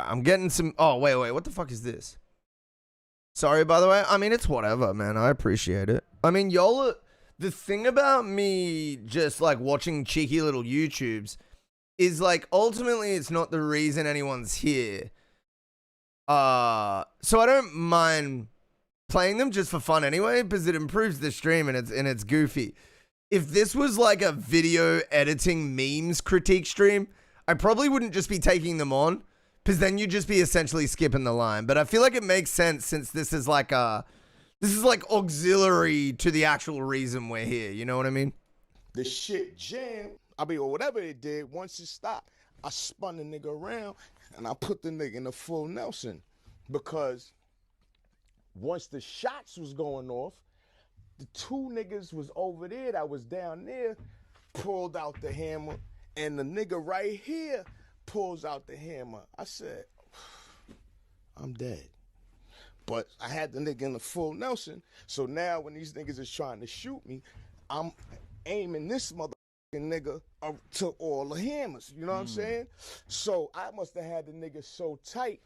I'm getting some. Oh, wait. What the fuck is this? Sorry, by the way. I mean, it's whatever, man. I appreciate it. I mean, y'all are, the thing about me just like watching cheeky little YouTubes is like ultimately it's not the reason anyone's here. So I don't mind playing them just for fun anyway, because it improves the stream and it's goofy. If this was like a video editing memes critique stream, I probably wouldn't just be taking them on, because then you'd just be essentially skipping the line. But I feel like it makes sense since this is like auxiliary to the actual reason we're here. You know what I mean? The shit jammed. I mean, or whatever it did, once it stopped, I spun the nigga around and I put the nigga in the full Nelson. Because once the shots was going off, the two niggas was over there that was down there, pulled out the hammer, and the nigga right here pulls out the hammer. I said, I'm dead. But I had the nigga in the full Nelson, so now when these niggas is trying to shoot me, I'm aiming this motherfucking nigga up to all the hammers, you know what I'm saying? So I must have had the nigga so tight,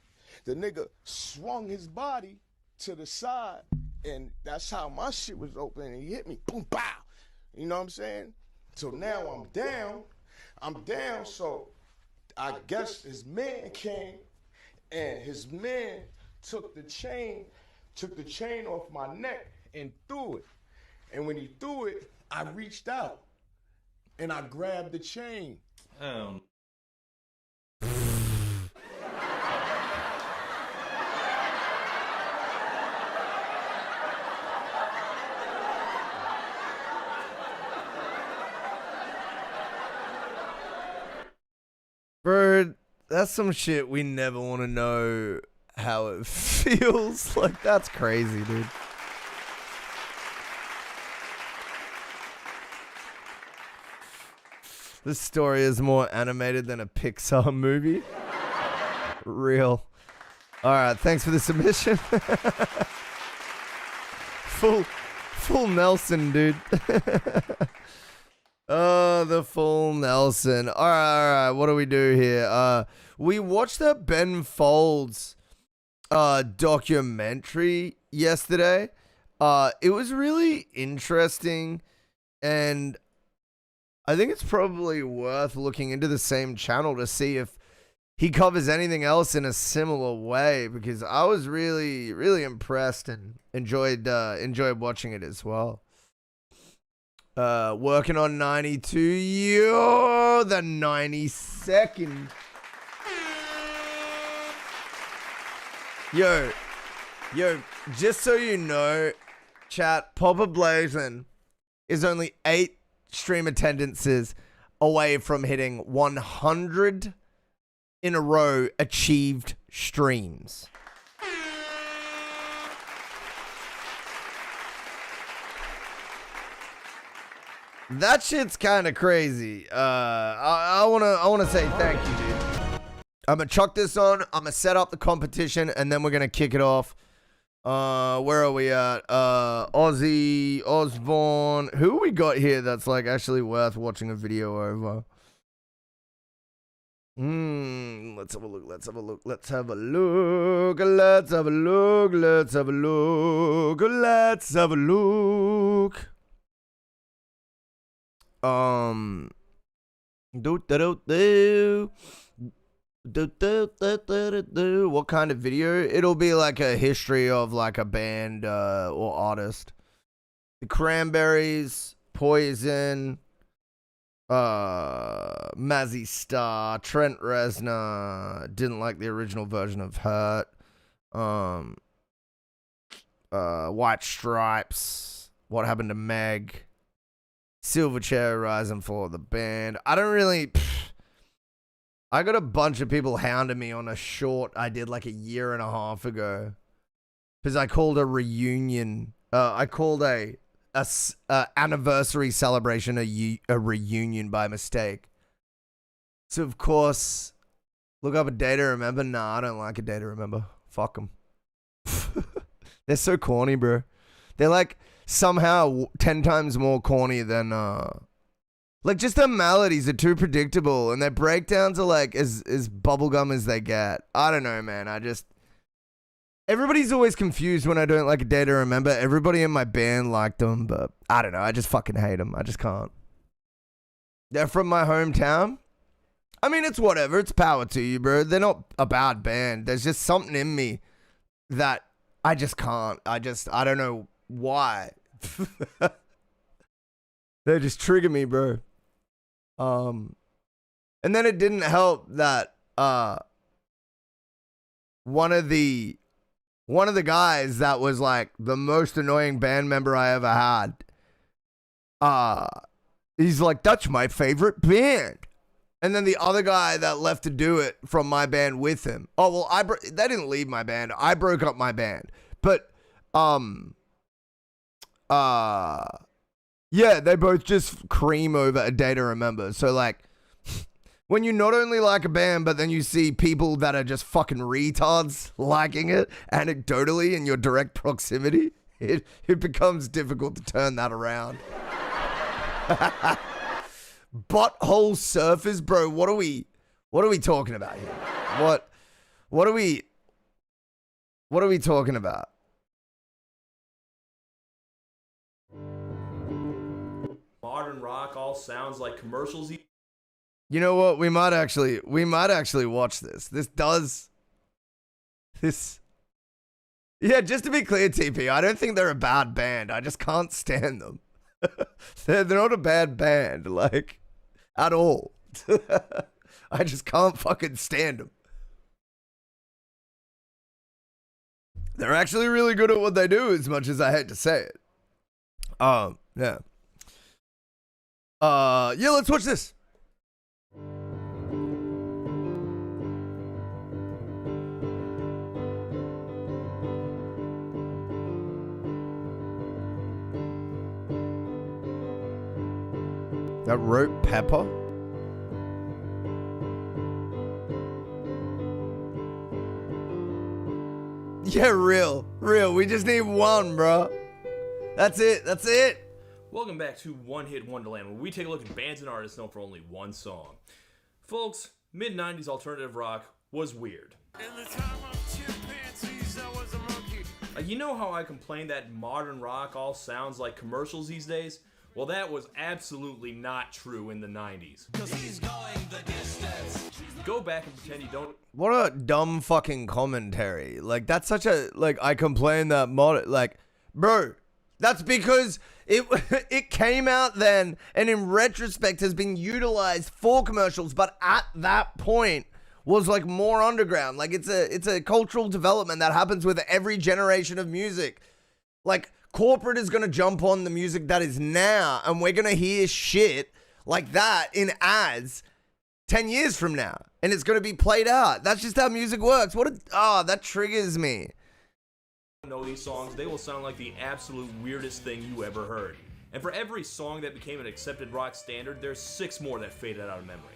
the nigga swung his body to the side, and that's how my shit was open, and he hit me, boom, pow, you know what I'm saying? So now I'm down, so I guess his man came, and his man took the chain off my neck and threw it. And when he threw it, I reached out and I grabbed the chain. Bro, that's some shit we never want to know how it feels. Like, that's crazy, dude. This story is more animated than a Pixar movie. Real. All right, thanks for the submission. Full Nelson, dude. Oh, the full Nelson. All right. What do we do here? We watched that Ben Folds documentary yesterday. It was really interesting, and I think it's probably worth looking into the same channel to see if he covers anything else in a similar way, because I was really, really impressed and enjoyed watching it as well. Working on 92. You're the 92nd. Yo, just so you know, chat, Papa Blazin is only 8 stream attendances away from hitting 100 in a row achieved streams. That shit's kind of crazy. I wanna say thank you, dude. I'm gonna chuck this on. I'm gonna set up the competition, and then we're gonna kick it off. Where are we at? Ozzy Osbourne. Who we got here that's like actually worth watching a video over? Let's have a look. Let's have a look. Let's have a look. Let's have a look. Let's have a look. Let's have a look. What kind of video? It'll be like a history of like a band or artist. The Cranberries, Poison, Mazzy Star, Trent Reznor. Didn't like the original version of Hurt. White Stripes. What Happened to Meg? Silverchair, Rise and Fall of the Band. I don't really... I got a bunch of people hounding me on a short I did like a year and a half ago. Because I called a reunion... I called a anniversary celebration a reunion by mistake. So, of course... Look up a day to remember. Nah, I don't like a day to remember. Fuck them. They're so corny, bro. They're like... somehow 10 times more corny than Like, just their melodies are too predictable, and their breakdowns are like as bubblegum as they get. I don't know, man. Everybody's always confused when I don't like A Day to Remember. Everybody in my band liked them, but I don't know. I just fucking hate them. I just can't. They're from my hometown. I mean, it's whatever. It's power to you, bro. They're not a bad band. There's just something in me that I just can't. I don't know why. They just trigger me, bro. And then it didn't help that one of the guys that was like the most annoying band member I ever had, he's like, that's my favorite band. And then the other guy that left to do it from my band with him. Oh, well, they didn't leave my band. I broke up my band. But, yeah, they both just cream over A Day to Remember. So, like, when you not only like a band, but then you see people that are just fucking retards liking it anecdotally in your direct proximity, it becomes difficult to turn that around. Butthole surfers, bro. What are we talking about here? What are we talking about? Modern rock all sounds like commercials. You know what? We might actually watch this. Yeah, just to be clear, TP, I don't think they're a bad band. I just can't stand them. They're not a bad band, like, at all. I just can't fucking stand them. They're actually really good at what they do, as much as I hate to say it. Yeah. Yeah, let's watch this. That wrote Pepper? Yeah, real. We just need one, bro. That's it. Welcome back to One Hit Wonderland, where we take a look at bands and artists known for only one song. Folks, mid-90s alternative rock was weird. In the time of chimpanzees, I was a monkey. You know how I complain that modern rock all sounds like commercials these days? Well, that was absolutely not true in the 90s. 'Cause he's going the distance. Go back and pretend you don't. What a dumb fucking commentary. Like, that's such a, like, I complain that like, bro, that's because it came out then and in retrospect has been utilized for commercials, but at that point was like more underground. Like, it's a cultural development that happens with every generation of music. Like, corporate is going to jump on the music that is now, and we're going to hear shit like that in ads 10 years from now, and it's going to be played out. That's just how music works. That triggers me. Know these songs, they will sound like the absolute weirdest thing you ever heard. And for every song that became an accepted rock standard, there's 6 more that faded out of memory.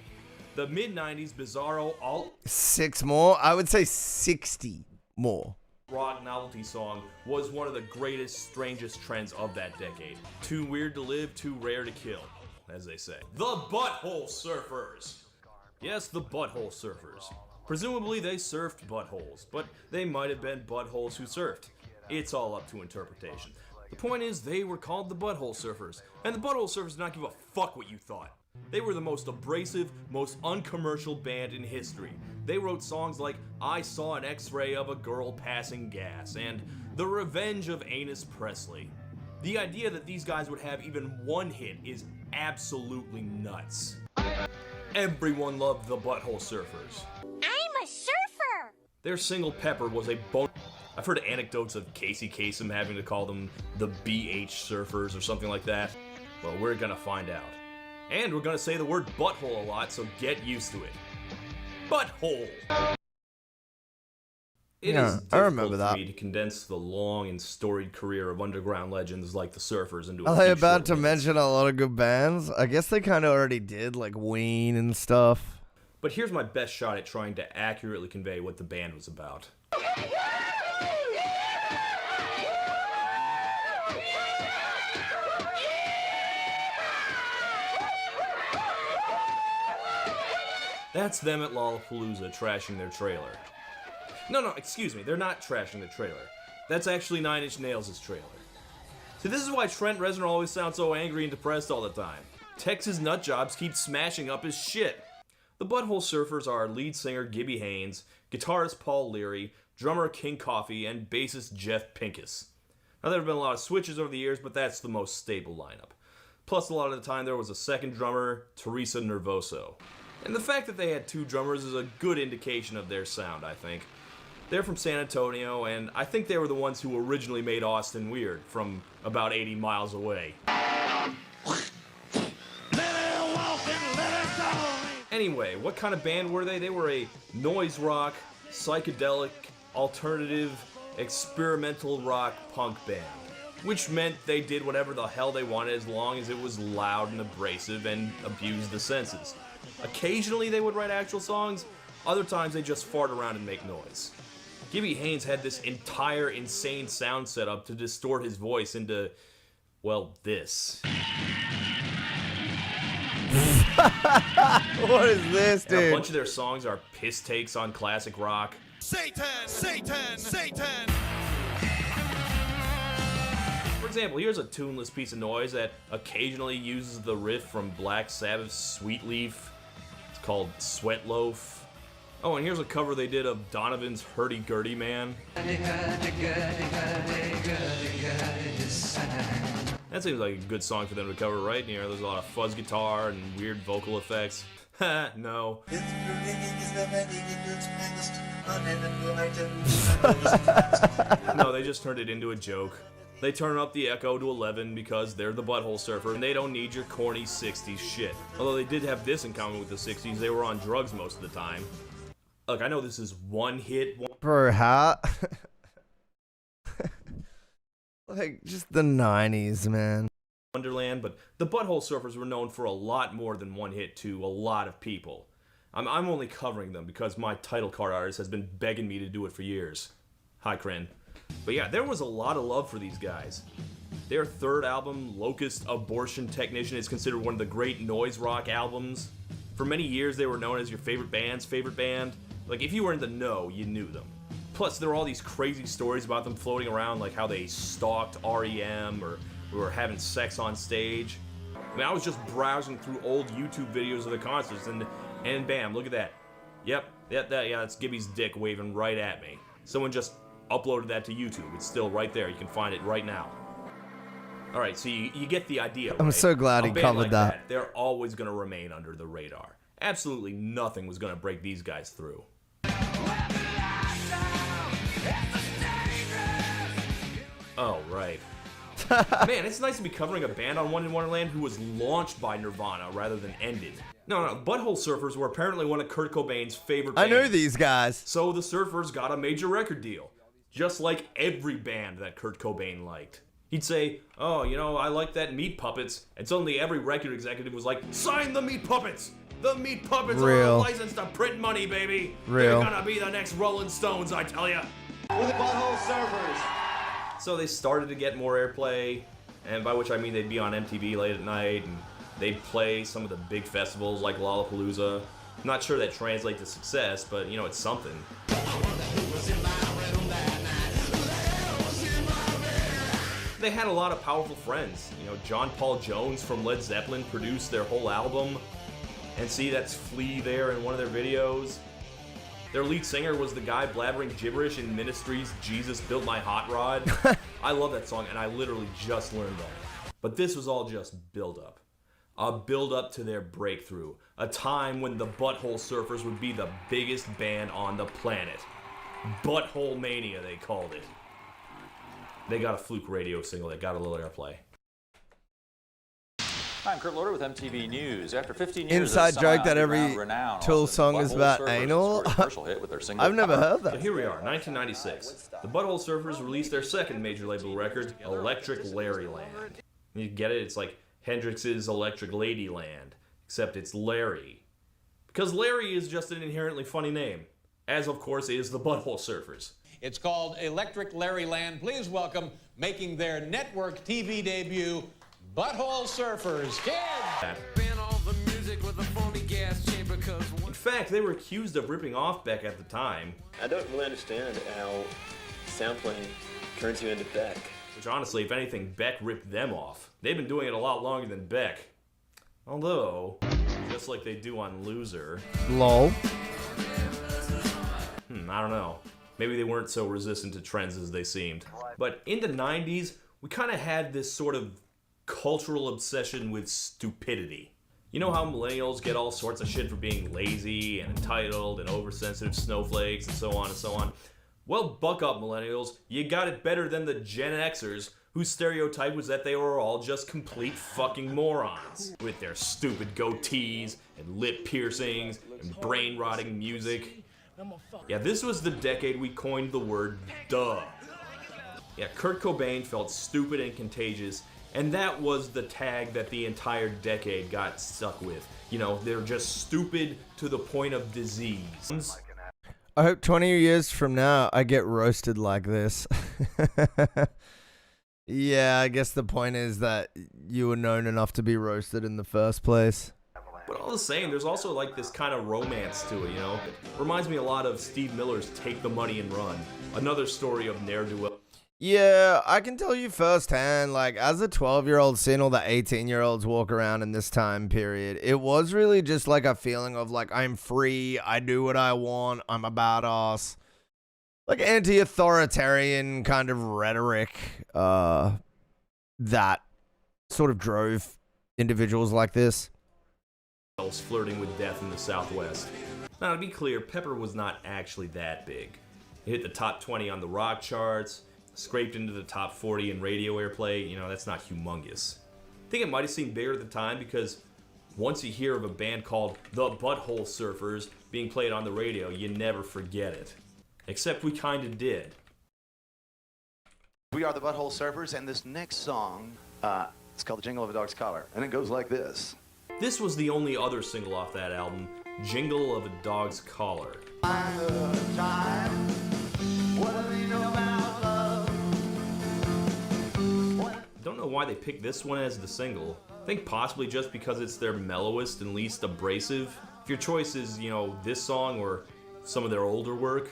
The mid-90s bizarro all 6 more? I would say 60 more. Rock novelty song was one of the greatest, strangest trends of that decade. Too weird to live, too rare to kill, as they say. The Butthole Surfers. Yes, the Butthole Surfers. Presumably they surfed buttholes, but they might have been buttholes who surfed. It's all up to interpretation. The point is, they were called the Butthole Surfers, and the Butthole Surfers did not give a fuck what you thought. They were the most abrasive, most uncommercial band in history. They wrote songs like I Saw an X-Ray of a Girl Passing Gas and The Revenge of Anus Presley. The idea that these guys would have even one hit is absolutely nuts. Everyone loved the Butthole Surfers. I'm a surfer! Their single Pepper was a I've heard anecdotes of Casey Kasem having to call them the BH Surfers or something like that. Well, we're gonna find out. And we're gonna say the word butthole a lot, so get used to it. Butthole! It is I remember difficult that. for me to condense the long and storied career of underground legends like the Surfers into a Are few they about short to minutes. mention a lot of good bands? I guess they kind of already did, like Ween and stuff. But here's my best shot at trying to accurately convey what the band was about. That's them at Lollapalooza trashing their trailer. No, excuse me, they're not trashing the trailer. That's actually 9 Inch Nails' trailer. See, this is why Trent Reznor always sounds so angry and depressed all the time. Texas nutjobs keep smashing up his shit. The Butthole Surfers are lead singer Gibby Haynes, guitarist Paul Leary, drummer King Coffey, and bassist Jeff Pincus. Now, there have been a lot of switches over the years, but that's the most stable lineup. Plus, a lot of the time there was a second drummer, Teresa Nervoso. And the fact that they had 2 drummers is a good indication of their sound, I think. They're from San Antonio, and I think they were the ones who originally made Austin weird, from about 80 miles away. Anyway, what kind of band were they? They were a noise rock, psychedelic, alternative, experimental rock punk band. Which meant they did whatever the hell they wanted as long as it was loud and abrasive and abused the senses. Occasionally they would write actual songs, other times they just fart around and make noise. Gibby Haynes had this entire insane sound setup to distort his voice into, well, this. What is this, dude? And a bunch of their songs are piss takes on classic rock. Satan! Satan! Satan! For example, here's a tuneless piece of noise that occasionally uses the riff from Black Sabbath's Sweet Leaf. It's called Sweat Loaf. Oh, and here's a cover they did of Donovan's Hurdy Gurdy Man. That seems like a good song for them to cover, right? You know, there's a lot of fuzz guitar and weird vocal effects. Ha, no. No, they just turned it into a joke. They turn up the echo to 11 because they're the Butthole Surfer and they don't need your corny 60s shit. Although they did have this in common with the 60s, they were on drugs most of the time. Look, I know this is one hit. Bro, how? Like, just the 90s, man. Wonderland, but the Butthole Surfers were known for a lot more than one hit to a lot of people. I'm only covering them because my title card artist has been begging me to do it for years. Hi, Kren. But yeah, there was a lot of love for these guys. Their third album, Locust Abortion Technician, is considered one of the great noise rock albums. For many years, they were known as your favorite band's favorite band. Like, if you were in the know, you knew them. Plus, there were all these crazy stories about them floating around, like how they stalked REM or were having sex on stage. I mean, I was just browsing through old YouTube videos of the concerts, and bam, look at that. Yep, that's Gibby's dick waving right at me. Someone just uploaded that to YouTube. It's still right there. You can find it right now. All right, so you get the idea, right? I'm so glad he covered like that. They're always going to remain under the radar. Absolutely nothing was going to break these guys through. Oh, right. Man, it's nice to be covering a band on One in Wonderland who was launched by Nirvana rather than ended. No, Butthole Surfers were apparently one of Kurt Cobain's favorite bands. I know these guys. So the Surfers got a major record deal. Just like every band that Kurt Cobain liked. He'd say, oh, you know, I like that Meat Puppets. And suddenly every record executive was like, sign the Meat Puppets! The Meat Puppets are a license to print money, baby! They're gonna be the next Rolling Stones, I tell ya! We're the Butthole Surfers! So they started to get more airplay, and by which I mean they'd be on MTV late at night, and they'd play some of the big festivals like Lollapalooza. I'm not sure that translates to success, but, you know, it's something. They had a lot of powerful friends. You know, John Paul Jones from Led Zeppelin produced their whole album. And see, that's Flea there in one of their videos. Their lead singer was the guy blabbering gibberish in Ministry's Jesus Built My Hot Rod. I love that song, and I literally just learned that. But this was all just build-up. A build-up to their breakthrough. A time when the Butthole Surfers would be the biggest band on the planet. Butthole Mania, they called it. They got a fluke radio single that got a little airplay. I'm Kurt Loder with MTV News. After 15 years Inside of joke that every renown, Tool song is about anal. Hit with their single I've never heard So that. here we are, 1996. The Butthole Surfers released their second major label record, Electric Larryland. You get it? It's like Hendrix's Electric Ladyland, except it's Larry. Because Larry is just an inherently funny name, as of course is the Butthole Surfers. It's called Electric Larryland. Please welcome, making their network TV debut, Butthole Surfers. Kids! In fact, they were accused of ripping off Beck at the time. I don't really understand how sampling turns you into Beck. Which honestly, if anything, Beck ripped them off. They've been doing it a lot longer than Beck. Although, just like they do on Loser. Lol. I don't know. Maybe they weren't so resistant to trends as they seemed. But in the 90s, we kind of had this sort of cultural obsession with stupidity. You know how millennials get all sorts of shit for being lazy and entitled and oversensitive snowflakes and so on and so on? Well, buck up, millennials. You got it better than the Gen Xers, whose stereotype was that they were all just complete fucking morons. With their stupid goatees and lip piercings and brain-rotting music. Yeah, this was the decade we coined the word duh. Yeah, Kurt Cobain felt stupid and contagious, and that was the tag that the entire decade got stuck with. You know, they're just stupid to the point of disease. I hope 20 years from now I get roasted like this. Yeah, I guess the point is that you were known enough to be roasted in the first place. But all the same, there's also like this kind of romance to it, you know? It reminds me a lot of Steve Miller's Take the Money and Run. Another story of ne'er-do-well. Yeah, I can tell you firsthand, like, as a 12-year-old seeing all the 18-year-olds walk around in this time period, it was really just like a feeling of, like, I'm free, I do what I want, I'm a badass. Like, anti-authoritarian kind of rhetoric that sort of drove individuals like this. Flirting with death in the Southwest. Now, to be clear, Pepper was not actually that big. It hit the top 20 on the rock charts, scraped into the top 40 in radio airplay. You know, that's not humongous. I think it might have seemed bigger at the time because once you hear of a band called the Butthole Surfers being played on the radio, you never forget it. Except we kind of did. We are the Butthole Surfers, and this next song, it's called The Jingle of a Dog's Collar, and it goes like this. This was the only other single off that album, Jingle of a Dog's Collar. Don't know why they picked this one as the single. I think possibly just because it's their mellowest and least abrasive. If your choice is, you know, this song or some of their older work.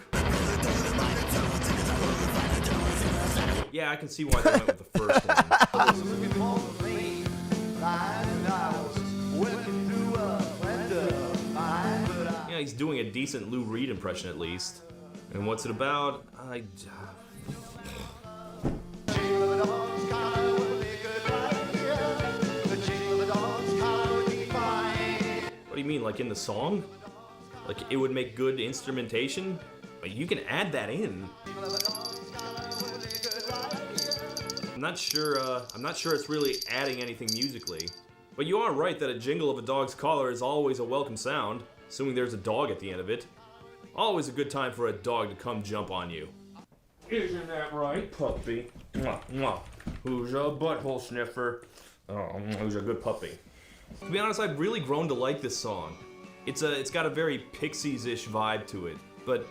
Yeah, I can see why they went with the first one. Yeah, he's doing a decent Lou Reed impression at least. And what's it about? What do you mean, like in the song? Like it would make good instrumentation? Like, you can add that in. I'm not sure it's really adding anything musically. But you are right that a jingle of a dog's collar is always a welcome sound, assuming there's a dog at the end of it. Always a good time for a dog to come jump on you. Isn't that right, puppy? Mwah, mwah. Who's a butthole sniffer? Oh, who's a good puppy? To be honest, I've really grown to like this song. It's got a very Pixies-ish vibe to it, but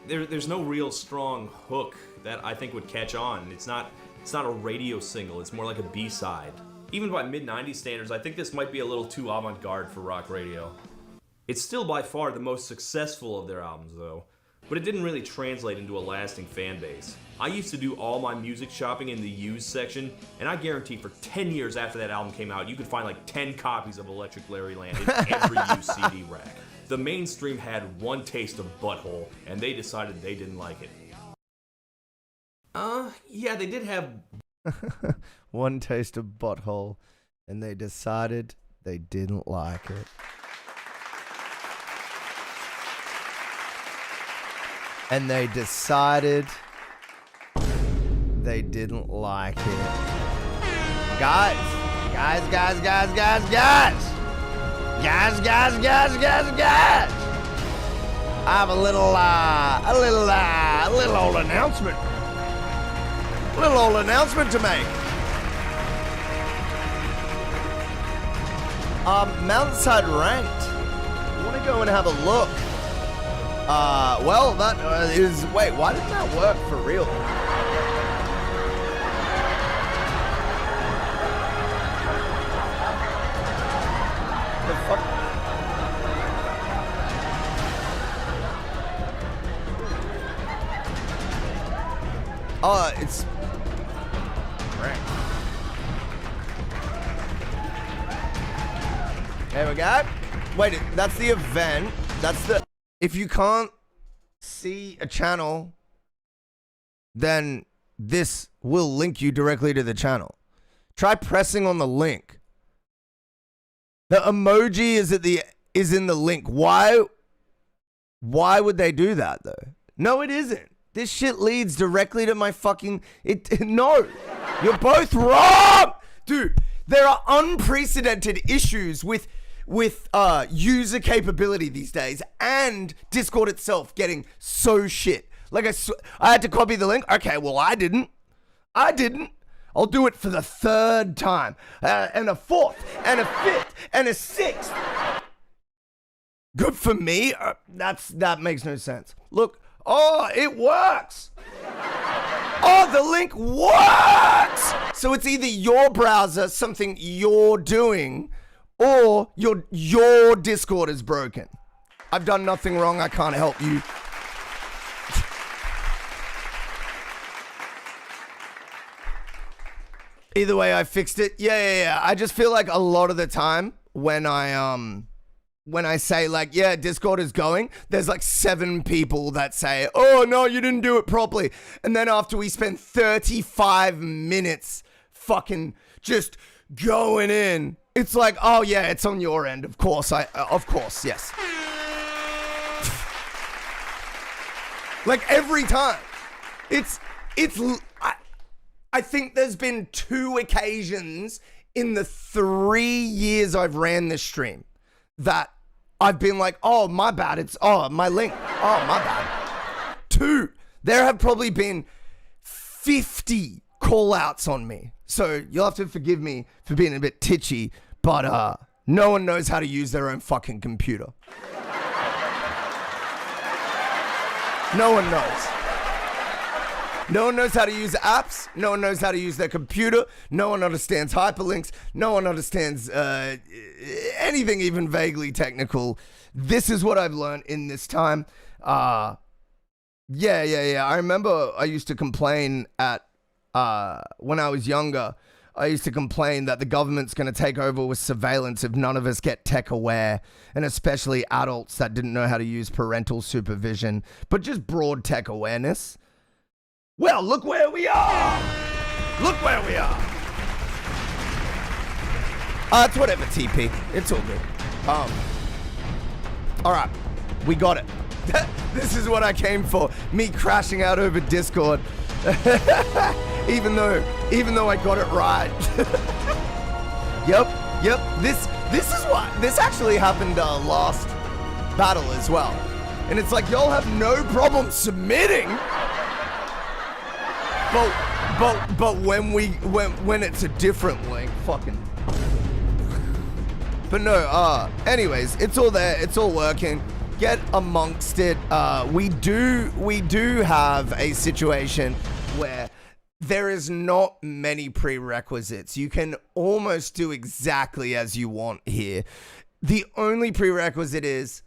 there's no real strong hook that I think would catch on. It's not a radio single, it's more like a B-side. Even by mid-90s standards, I think this might be a little too avant-garde for rock radio. It's still by far the most successful of their albums, though, but it didn't really translate into a lasting fan base. I used to do all my music shopping in the used section, and I guarantee for 10 years after that album came out, you could find like 10 copies of Electric Larry Land in every used CD rack. The mainstream had one taste of Butthole, and they decided they didn't like it. Yeah, they did have one taste of Butthole, and they decided they didn't like it. And they decided they didn't like it. Guys. I have a little old announcement. Little old announcement to make. Mountainshide ranked. You want to go and have a look? Well, that is. Wait, why didn't that work for real? The fuck? It's... There we go. Wait, that's the event. That's the... If you can't see a channel, then this will link you directly to the channel. Try pressing on the link. The emoji is in the link. Why would they do that though? No, it isn't. This shit leads directly to my fucking... No, you're both wrong! Dude, there are unprecedented issues with user capability these days, and Discord itself getting so shit. Like I had to copy the link. Okay, well I didn't. I'll do it for the third time, and a fourth, and a fifth, and a sixth. Good for me. That makes no sense. Look, oh, it works. Oh, the link works. So it's either your browser, something you're doing, or your Discord is broken. I've done nothing wrong. I can't help you. Either way, I fixed it. Yeah. I just feel like a lot of the time when I say like, yeah, Discord is going, there's like 7 people that say, oh no, you didn't do it properly. And then after we spend 35 minutes fucking just going in, it's like, oh yeah, it's on your end. Of course, yes. Like every time. I think there's been 2 occasions in the 3 years I've ran this stream that I've been like, oh, my bad. My link. Oh, my bad. 2. There have probably been 50 call outs on me. So you'll have to forgive me for being a bit titchy, but no one knows how to use their own fucking computer. No one knows. No one knows how to use apps. No one knows how to use their computer. No one understands hyperlinks. No one understands anything even vaguely technical. This is what I've learned in this time. Yeah. I remember I used to complain when I was younger. I used to complain that the government's going to take over with surveillance if none of us get tech aware, and especially adults that didn't know how to use parental supervision, but just broad tech awareness. Well, look where we are! Look where we are! It's whatever, TP. It's all good. Alright. We got it. This is what I came for. Me crashing out over Discord. even though I got it right. Yep. This actually happened last battle as well. And it's like, y'all have no problem submitting. But when it's a different link, fucking. But no, anyways, it's all there, it's all working. Get amongst it. We do have a situation where there is not many prerequisites. You can almost do exactly as you want here. The only prerequisite is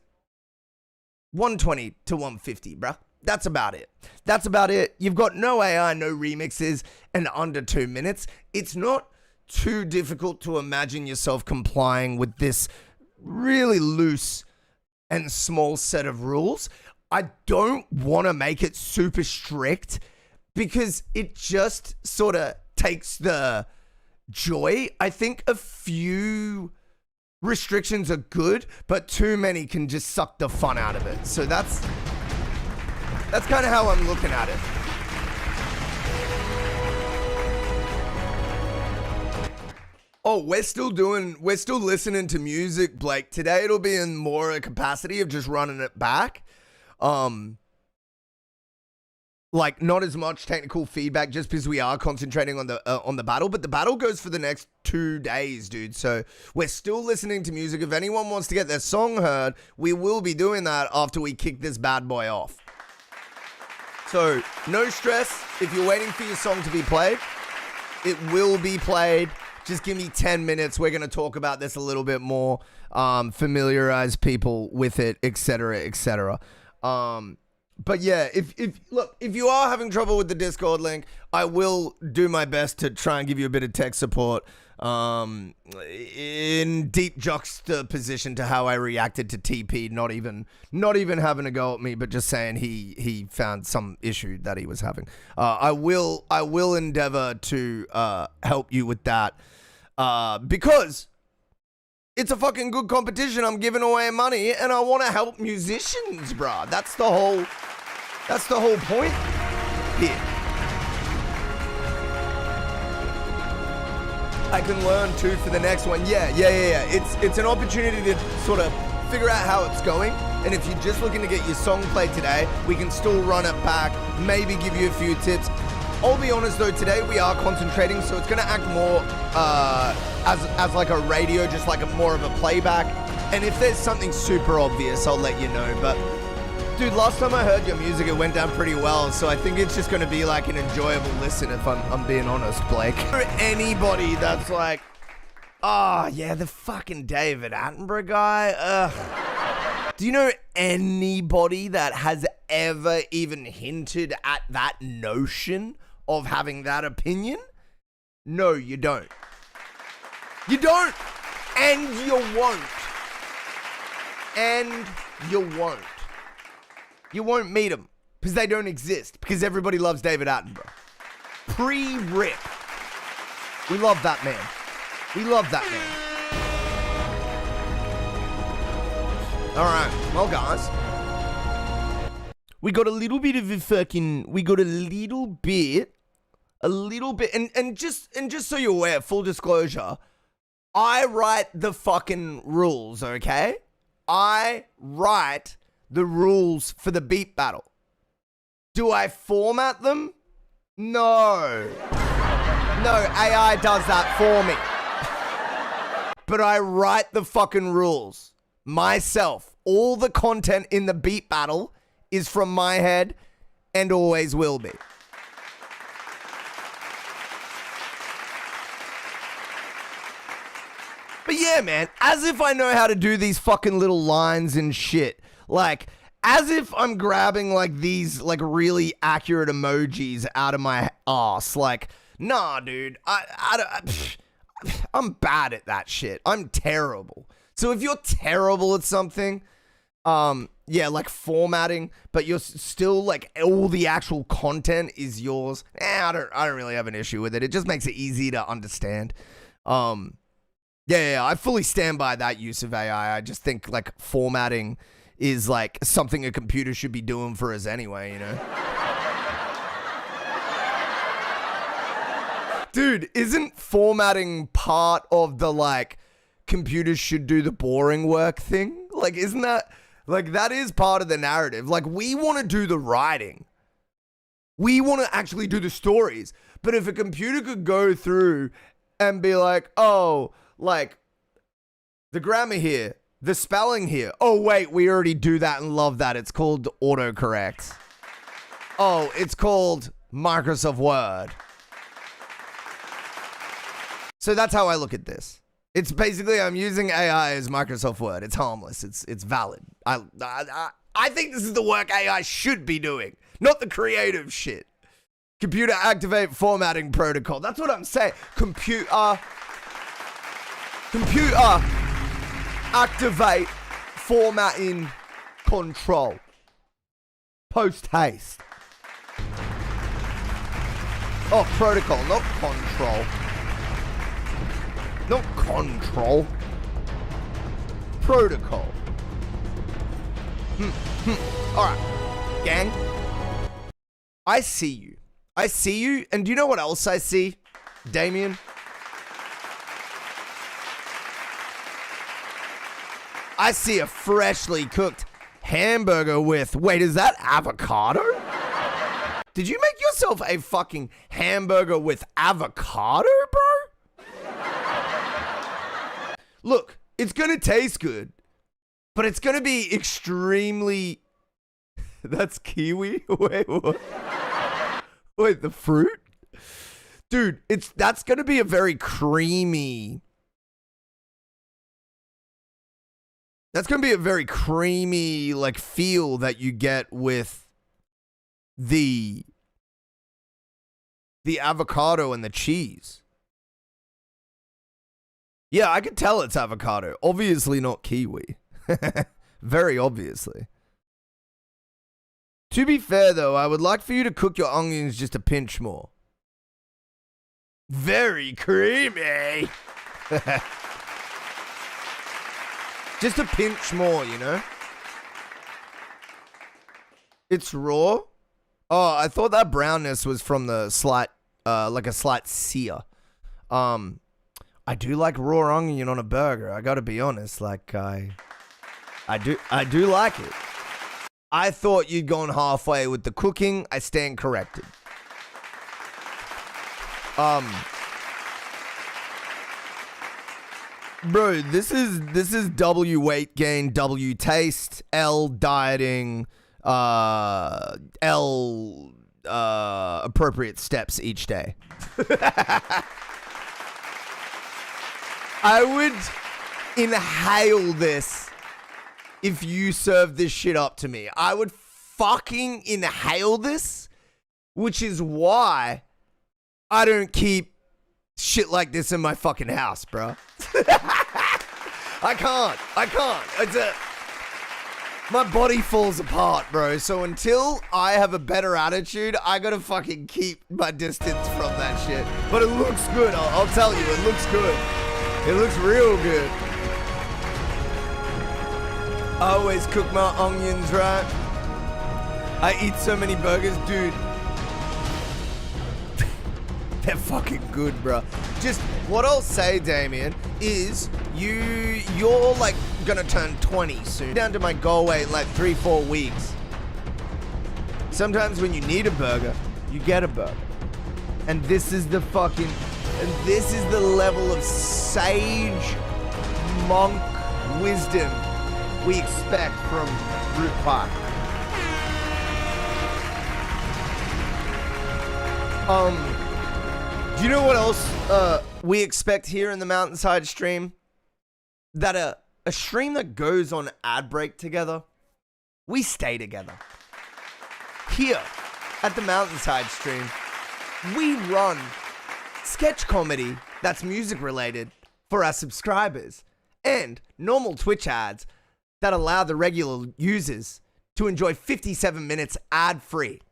120 to 150, bruh. That's about it. You've got no AI, no remixes, and under 2 minutes. It's not too difficult to imagine yourself complying with this really loose and small set of rules. I don't want to make it super strict because it just sort of takes the joy. I think a few restrictions are good, but too many can just suck the fun out of it. So that's kind of how I'm looking at it. Oh, we're still listening to music, Blake. Today it'll be in more a capacity of just running it back. Like not as much technical feedback just because we are concentrating on the battle, but the battle goes for the next 2 days, dude. So we're still listening to music. If anyone wants to get their song heard, we will be doing that after we kick this bad boy off. So, no stress. If you're waiting for your song to be played, it will be played. Just give me 10 minutes. We're going to talk about this a little bit more, familiarize people with it, etc., etc. But yeah, if you are having trouble with the Discord link, I will do my best to try and give you a bit of tech support. In deep juxtaposition to how I reacted to TP, not even having a go at me, but just saying he found some issue that he was having. I will endeavor to help you with that, because it's a fucking good competition. I'm giving away money, and I want to help musicians, bruh. That's the whole point here. I can learn too for the next one. Yeah. It's an opportunity to sort of figure out how it's going. And if you're just looking to get your song played today, we can still run it back, maybe give you a few tips. I'll be honest though, today we are concentrating, so it's gonna act more as like a radio, just like more of a playback. And if there's something super obvious, I'll let you know. But dude, last time I heard your music, it went down pretty well, so I think it's just gonna be like an enjoyable listen, if I'm being honest, Blake. For anybody that's like, oh yeah, the fucking David Attenborough guy, ugh. Do you know anybody that has ever even hinted at that notion of having that opinion? No, you don't. You don't. And you won't. And you won't. You won't meet them because they don't exist, because everybody loves David Attenborough. Pre-rip. We love that man. We love that man. All right. Well, guys, we got a little bit of a fucking, and just so you're aware, full disclosure, I write the fucking rules, okay? I write the rules for the beat battle. Do I format them? No. No, AI does that for me. But I write the fucking rules myself. All the content in the beat battle is from my head and always will be. But yeah, man, as if I know how to do these fucking little lines and shit. Like, as if I'm grabbing, like, these, like, really accurate emojis out of my ass. Like, nah, dude. I'm bad at that shit. I'm terrible. So if you're terrible at something, yeah, like formatting, but you're still, like, all the actual content is yours, I don't really have an issue with it. It just makes it easy to understand. Yeah, I fully stand by that use of AI. I just think, like, formatting is like something a computer should be doing for us anyway, you know? Dude, isn't formatting part of the, like, computers should do the boring work thing? Like, isn't that, like, that is part of the narrative. Like, we want to do the writing. We want to actually do the stories. But if a computer could go through and be like, oh, like, the grammar here, the spelling here. Oh, wait, we already do that and love that. It's called autocorrect. Oh, it's called Microsoft Word. So that's how I look at this. It's basically, I'm using AI as Microsoft Word. It's harmless. It's valid. I think this is the work AI should be doing, not the creative shit. Computer activate formatting protocol. That's what I'm saying. Computer activate formatting control. Post haste. Oh, protocol, not control. Not control. Protocol. Alright. Gang. I see you. I see you. And do you know what else I see, Damien? I see a freshly cooked hamburger with, wait, is that avocado? Did you make yourself a fucking hamburger with avocado, bro? Look, it's gonna taste good, but it's gonna be extremely... That's kiwi? Wait, what? Wait, the fruit? Dude, that's gonna be a very creamy... That's gonna be a very creamy, like, feel that you get with the avocado and the cheese. Yeah, I could tell it's avocado. Obviously not kiwi. Very obviously. To be fair, though, I would like for you to cook your onions just a pinch more. Very creamy. Just a pinch more, you know? It's raw. Oh, I thought that brownness was from the slight, like a slight sear. I do like raw onion on a burger. I gotta be honest. Like, I do like it. I thought you'd gone halfway with the cooking. I stand corrected. Bro, this is W weight gain, W taste, L dieting, L appropriate steps each day. I would inhale this if you served this shit up to me. I would fucking inhale this, which is why I don't keep shit like this in my fucking house, bro. I can't. My body falls apart, bro. So until I have a better attitude, I gotta fucking keep my distance from that shit. But it looks good. I'll tell you, it looks good. It looks real good. I always cook my onions right. I eat so many burgers, dude. They're fucking good, bro. Just what I'll say, Damien, is you're like gonna turn 20 soon. Down to my goal weight in like 3-4 weeks. Sometimes when you need a burger, you get a burger. And this is the level of sage monk wisdom we expect from Root Pie. Do you know what else we expect here in the Mountainside stream? That a stream that goes on ad break together, we stay together. Here at the Mountainside stream, we run sketch comedy that's music related for our subscribers and normal Twitch ads that allow the regular users to enjoy 57 minutes ad free.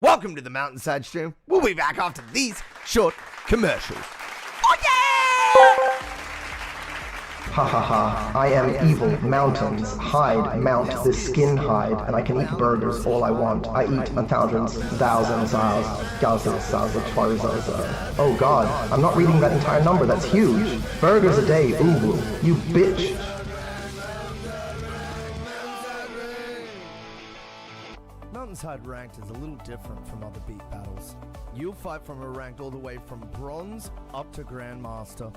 Welcome to the Mountainside stream. We'll be back after these short commercials. Oh yeah! Ha ha ha, I am evil. Mountains, hide, mount this skin hide, and I can eat burgers all I want. I eat 1,000 size, Oh god, I'm not reading that entire number, that's huge. Burgers a day, ooh, you bitch. Mountainside Ranked is a little different from other beat battles. You'll fight from a ranked all the way from bronze up to Grandmaster.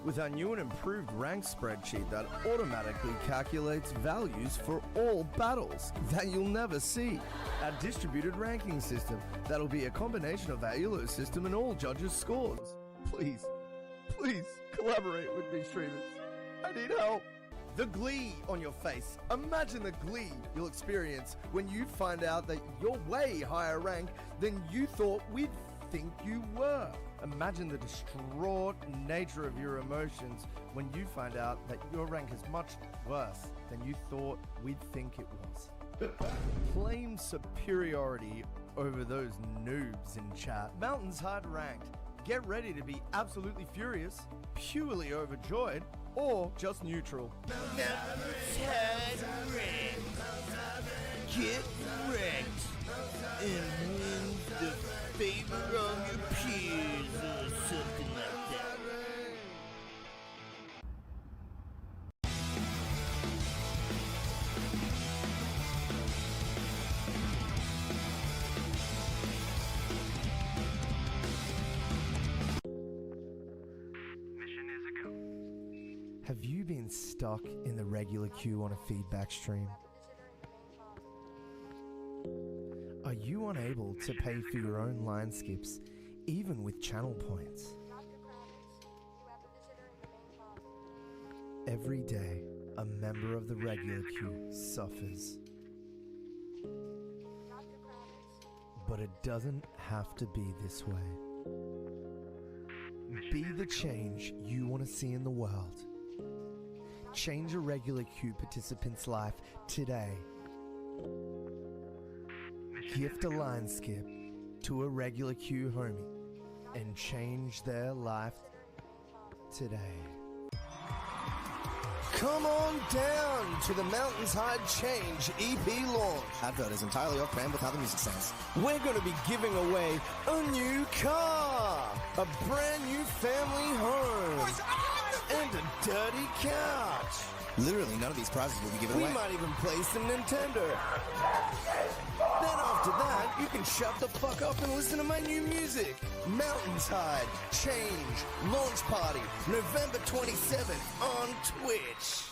With our new and improved rank spreadsheet that automatically calculates values for all battles that you'll never see. Our distributed ranking system that'll be a combination of our ELO system and all judges' scores. Please collaborate with me, streamers. I need help. The glee on your face. Imagine the glee you'll experience when you find out that you're way higher rank than you thought we'd think you were. Imagine the distraught nature of your emotions when you find out that your rank is much worse than you thought we'd think it was. Claim superiority over those noobs in chat. Mountainside Ranked. Get ready to be absolutely furious, purely overjoyed, or just neutral. Mountainside Ranked. Get wrecked and win the favor of your peers or something like that. Mission is a go. Have you been stuck in the regular queue on a feedback stream? Are you unable to pay for your own line skips, even with channel points? Every day, a member of the regular queue suffers. But it doesn't have to be this way. Be the change you want to see in the world. Change a regular queue participant's life today. Gift a Lineskip to a regular queue homie and change their life today. Come on down to the Mountainshide Change EP launch. Advert is entirely off-brand with how the music sounds. We're going to be giving away a new car, a brand new family home, and a dirty couch. Literally, none of these prizes will be given away. We might even play some Nintendo. Then after that, you can shut the fuck up and listen to my new music. Mountainshide Change Launch Party, November 27th on Twitch.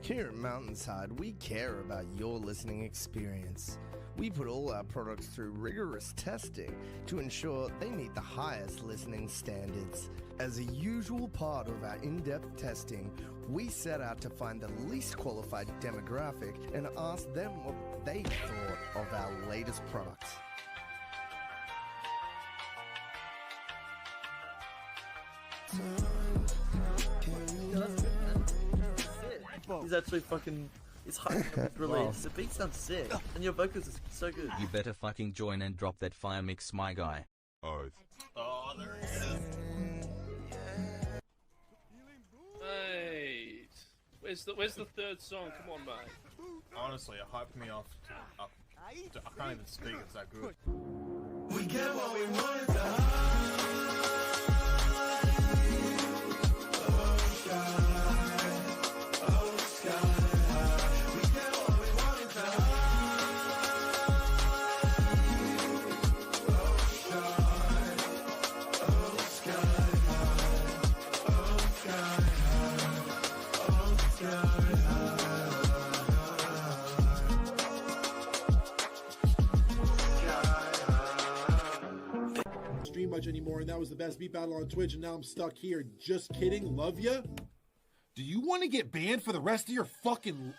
Here at Mountainshide, we care about your listening experience. We put all our products through rigorous testing to ensure they meet the highest listening standards. As a usual part of our in-depth testing, we set out to find the least qualified demographic and ask them what they thought of our latest products. He's actually fucking... He's hyping up his release. The beat sounds sick, and your vocals are so good. You better fucking join and drop that fire mix, my guy. Oh, there he is. Hey, where's the third song? Come on, mate. Honestly, it hyped me off. I can't even speak. It's that good. We get what we wanted to much anymore, and that was the best beat battle on Twitch, and now I'm stuck here. Just kidding. Love ya. Do you want to get banned for the rest of your fucking...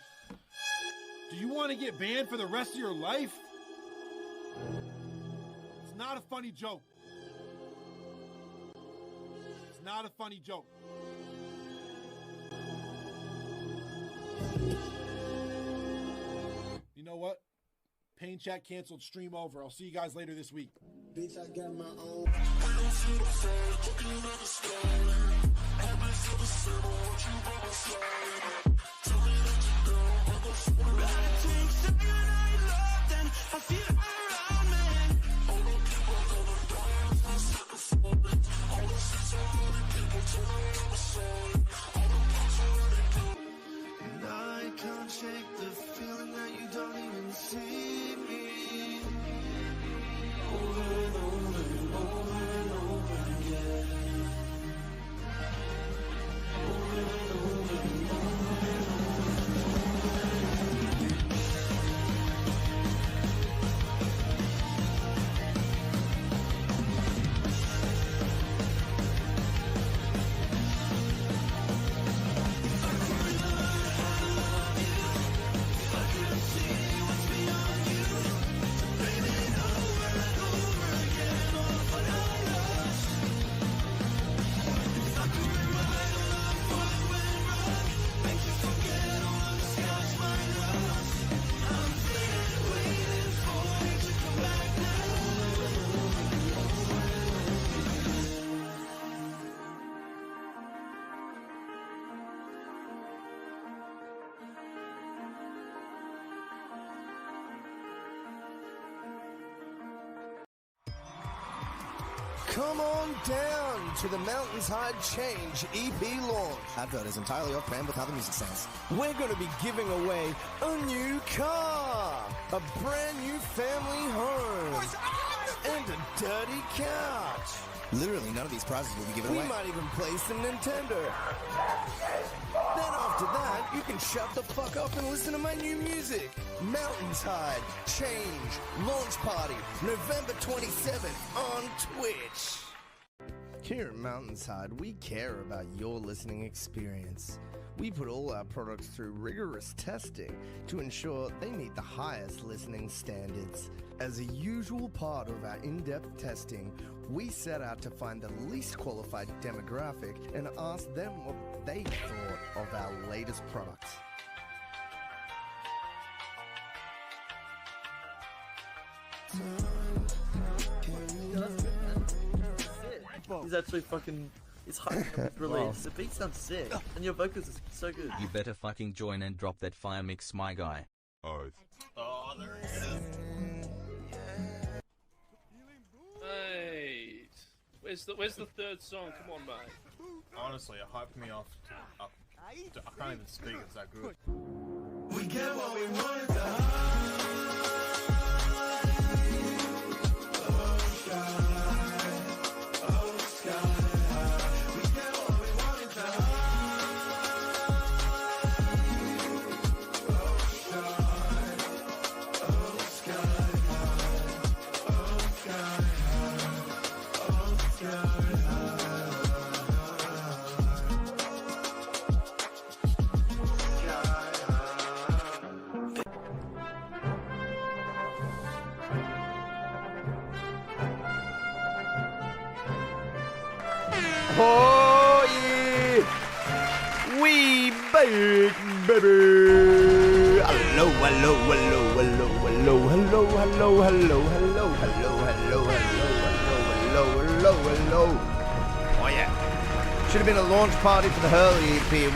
Do you want to get banned for the rest of your life? It's not a funny joke. It's not a funny joke. You know what? Pain chat canceled, stream over. I'll see you guys later this week. Bitch, I got my own. I can't shake the feeling that you don't even see me. Over and over and over and over again. Over and over and over and Come on down to the Mountainshide Change EP launch. Advert is entirely off-brand with how the music sounds. We're going to be giving away a new car, a brand new family home, and a dirty couch. Literally, none of these prizes will be given away. We might even play some Nintendo. Then after that, you can shut the fuck up and listen to my new music. Mountainshide Change Launch Party, November 27th on Twitch. Here at Mountainside, we care about your listening experience. We put all our products through rigorous testing to ensure they meet the highest listening standards. As a usual part of our in-depth testing, we set out to find the least qualified demographic and ask them what they thought of our latest products. He's actually fucking. He's hyping up his release. The beat sounds sick, and your vocals are so good. You better fucking join and drop that fire mix, my guy. Oh, there he is. Mate, where's the third song? Come on, mate. Honestly, it hyped me off. I can't even speak. It's that good. We get what we wanted to hide. Oh, sky. Oh, sky. We get what we wanted to hide. Oh, sky. Oh, sky. Oh, sky. Oh, sky. Oh yeah, we back, baby. Hello, hello, hello, hello, hello, hello, hello, hello, hello, hello, hello, hello, hello, hello. Oh yeah, should have been a launch party for the Hurley EP.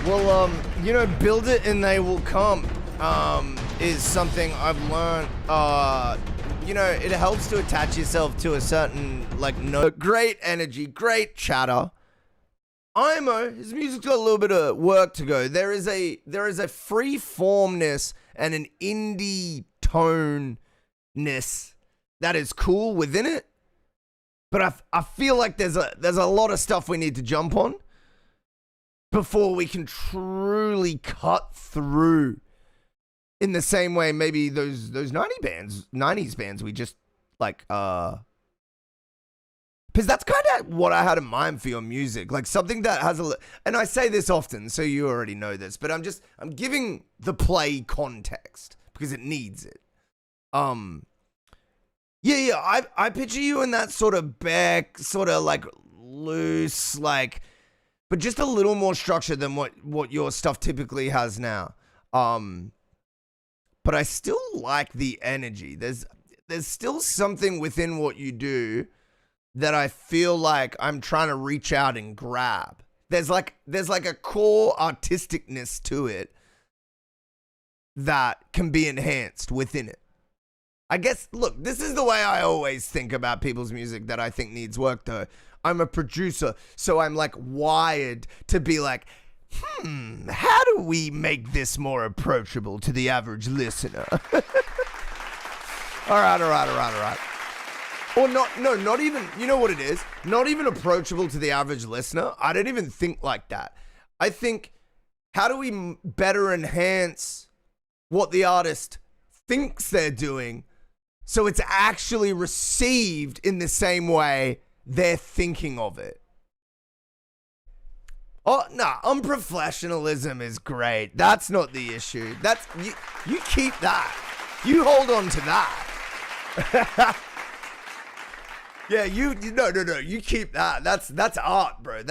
Well, you know, build it and they will come. Is something I've learned. You know, it helps to attach yourself to a certain, like, note. Great energy, great chatter. IMO, his music's got a little bit of work to go. There is a free formness and an indie toneness that is cool within it. But I feel like there's a lot of stuff we need to jump on before we can truly cut through. In the same way, maybe those 90s bands we just, like, because that's kind of what I had in mind for your music. Like, something that has and I say this often, so you already know this, but I'm giving the play context, because it needs it. Yeah, I picture you in that sort of back, sort of, like, loose, like, but just a little more structure than what your stuff typically has now. But I still like the energy. There's still something within what you do that I feel like I'm trying to reach out and grab. There's like a core artisticness to it that can be enhanced within it. I guess, look, this is the way I always think about people's music that I think needs work, though. I'm a producer, so I'm, like, wired to be like, how do we make this more approachable to the average listener? All right. Or not even, you know what it is? Not even approachable to the average listener. I don't even think like that. I think, how do we better enhance what the artist thinks they're doing so it's actually received in the same way they're thinking of it? Oh, nah, unprofessionalism is great. That's not the issue. That's, you keep that. You hold on to that. Yeah, no, you keep that. That's art, bro.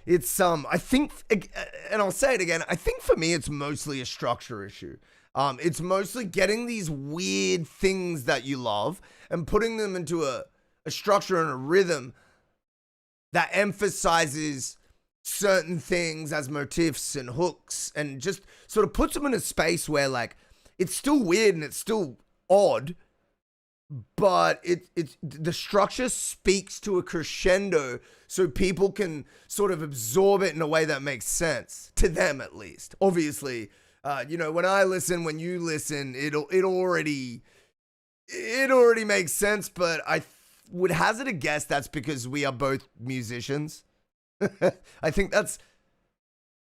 It's I think, and I'll say it again, I think for me it's mostly a structure issue. It's mostly getting these weird things that you love and putting them into a structure and a rhythm that emphasizes certain things as motifs and hooks and just sort of puts them in a space where, like, it's still weird and it's still odd, but the structure speaks to a crescendo so people can sort of absorb it in a way that makes sense to them, at least. Obviously, you know, when I listen, when you listen, it already makes sense, but I would hazard a guess that's because we are both musicians. I think that's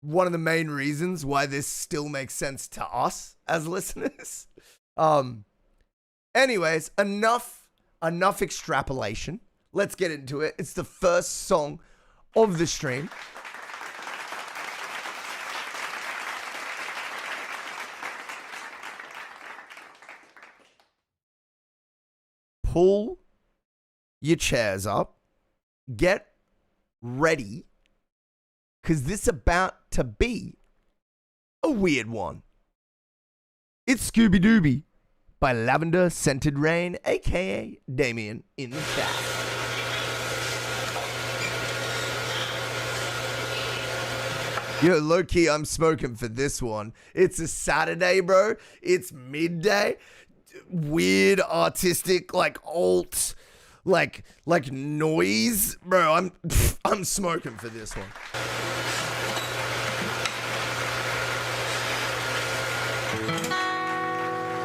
one of the main reasons why this still makes sense to us as listeners. Anyways, enough enough extrapolation. Let's get into it. It's the first song of the stream. Pull your chairs up. Get ready. Because this is about to be a weird one. It's Scooby Dooby by Lavender Scented Rain, aka Damien in the chat. Yo, low key, I'm smoking for this one. It's a Saturday, bro. It's midday. Weird, artistic, like alt, like noise, bro. I'm smoking for this one.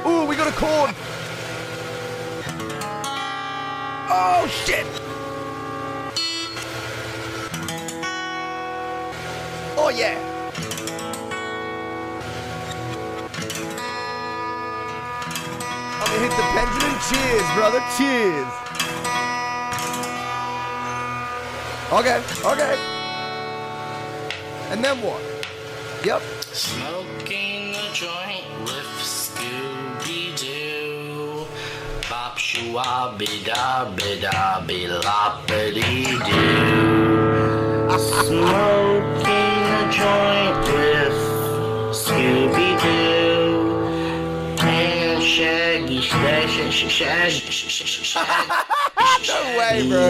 Ooh, we got a chord. Oh shit. Oh yeah. I'm gonna hit the pendulum. Cheers, brother. Cheers. Okay. And then what? Yep. Smoking a joint with Scooby-Doo. Bop shoo-wah-be-da-be-da-be-loppity-doo. Smoking a joint with Scooby-Doo. And Shaggy. No way, bro.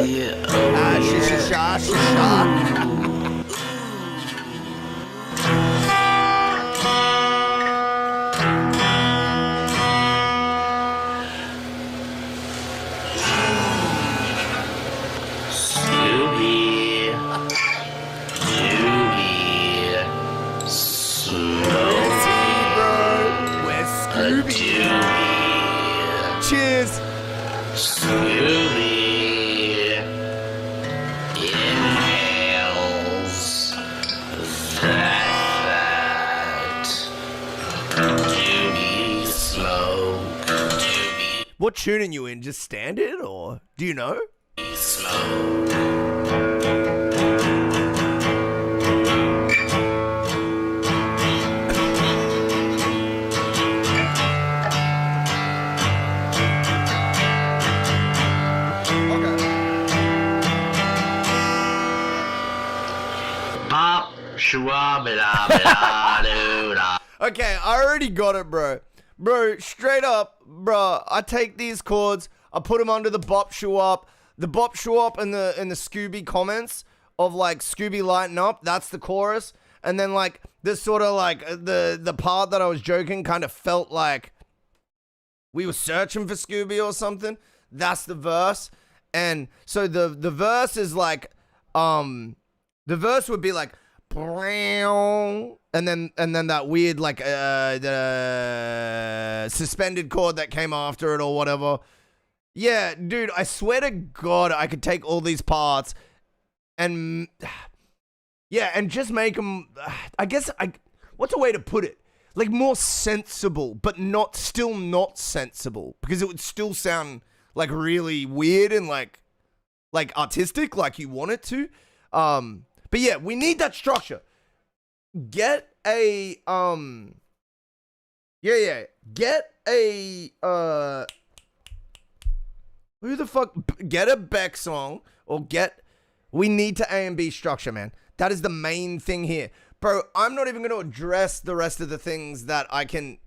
Cheers. Scooby inhales that Dooby smoke. Dooby What tuning you in? Just standard, or do you know? smoke. Okay, I already got it, bro. Bro, straight up, bro. I take these chords, I put them under the bop shoe up. The bop shoe up in the Scooby comments of like Scooby lighten up. That's the chorus, and then like this sort of like the part that I was joking kind of felt like we were searching for Scooby or something. That's the verse, and so the verse is like the verse would be like. And then that weird like the suspended chord that came after it or whatever. Yeah, dude, I swear to God, I could take all these parts and yeah, and just make them. What's a way to put it? Like more sensible, but still not sensible, because it would still sound like really weird and like artistic, like you want it to. But yeah, we need that structure. Get a get a who the fuck, get a Beck song, or we need to A and B structure, man. That is the main thing here. Bro, I'm not even going to address the rest of the things that I could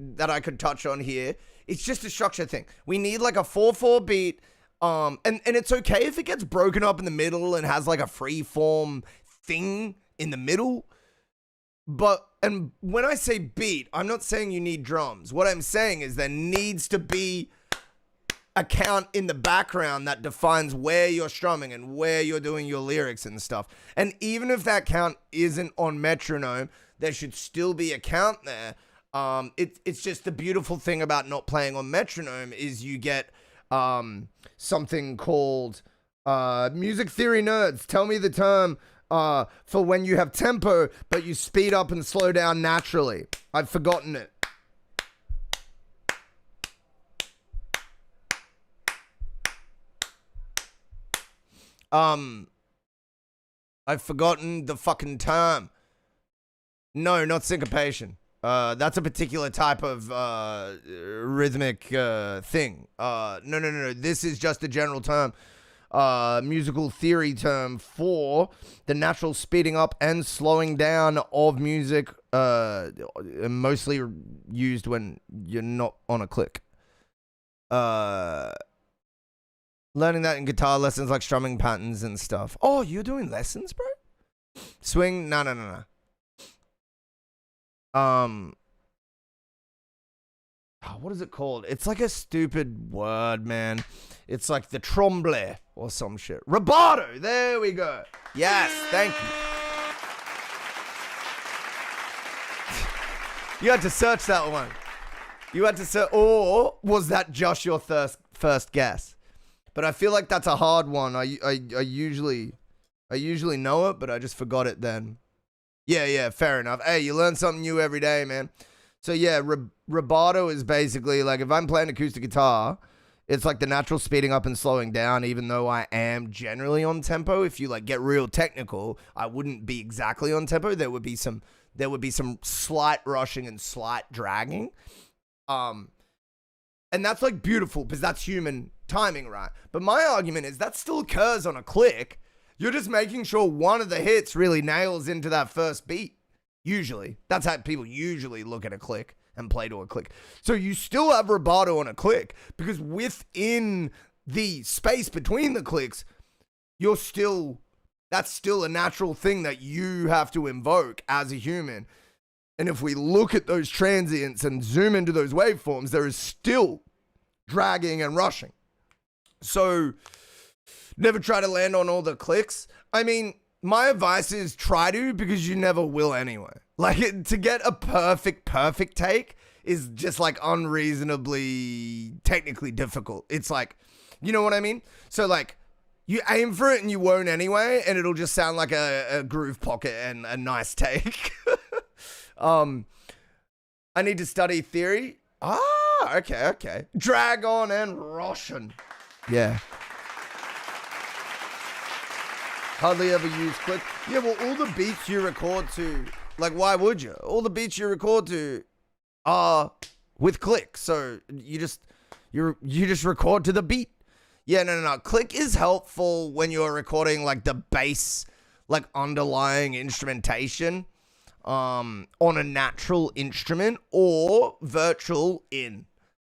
touch on here. It's just a structure thing. We need like a 4/4 beat. And it's okay if it gets broken up in the middle and has like a free form thing in the middle. And when I say beat, I'm not saying you need drums. What I'm saying is there needs to be a count in the background that defines where you're strumming and where you're doing your lyrics and stuff. And even if that count isn't on metronome, there should still be a count there. It's just the beautiful thing about not playing on metronome is you get something called music theory nerds. Tell me the term for when you have tempo, but you speed up and slow down naturally. I've forgotten it. I've forgotten the fucking term. No, not syncopation. That's a particular type of rhythmic thing. No. This is just a general term, musical theory term for the natural speeding up and slowing down of music, mostly used when you're not on a click. Learning that in guitar lessons, like strumming patterns and stuff. Oh, you're doing lessons, bro? Swing? No. What is it called? It's like a stupid word, man. It's like the tremble or some shit. Rubato. There we go. Yes, thank you. You had to search that one. You had to search, or was that just your first guess? But I feel like that's a hard one. I usually know it, but I just forgot it then. Yeah, fair enough. Hey, you learn something new every day, man. So yeah, rubato is basically like if I'm playing acoustic guitar, it's like the natural speeding up and slowing down, even though I am generally on tempo. If you like get real technical, I wouldn't be exactly on tempo. There would be some slight rushing and slight dragging. And that's like beautiful because that's human timing, right? But my argument is that still occurs on a click. You're just making sure one of the hits really nails into that first beat. Usually. That's how people usually look at a click and play to a click. So you still have rubato on a click because within the space between the clicks, that's still a natural thing that you have to invoke as a human. And if we look at those transients and zoom into those waveforms, there is still dragging and rushing. So never try to land on all the clicks. I mean, my advice is try to, because you never will anyway. Like, to get a perfect take is just like unreasonably technically difficult. It's like, you know what I mean? So like, you aim for it and you won't anyway, and it'll just sound like a groove pocket and a nice take. I need to study theory. Okay. Drag on and Roshan. Yeah. Hardly ever use click. Yeah, well, all the beats you record to, like, why would you? All the beats you record to are with click. So you just record to the beat. Yeah, no. Click is helpful when you're recording like the bass, like underlying instrumentation on a natural instrument or virtual in.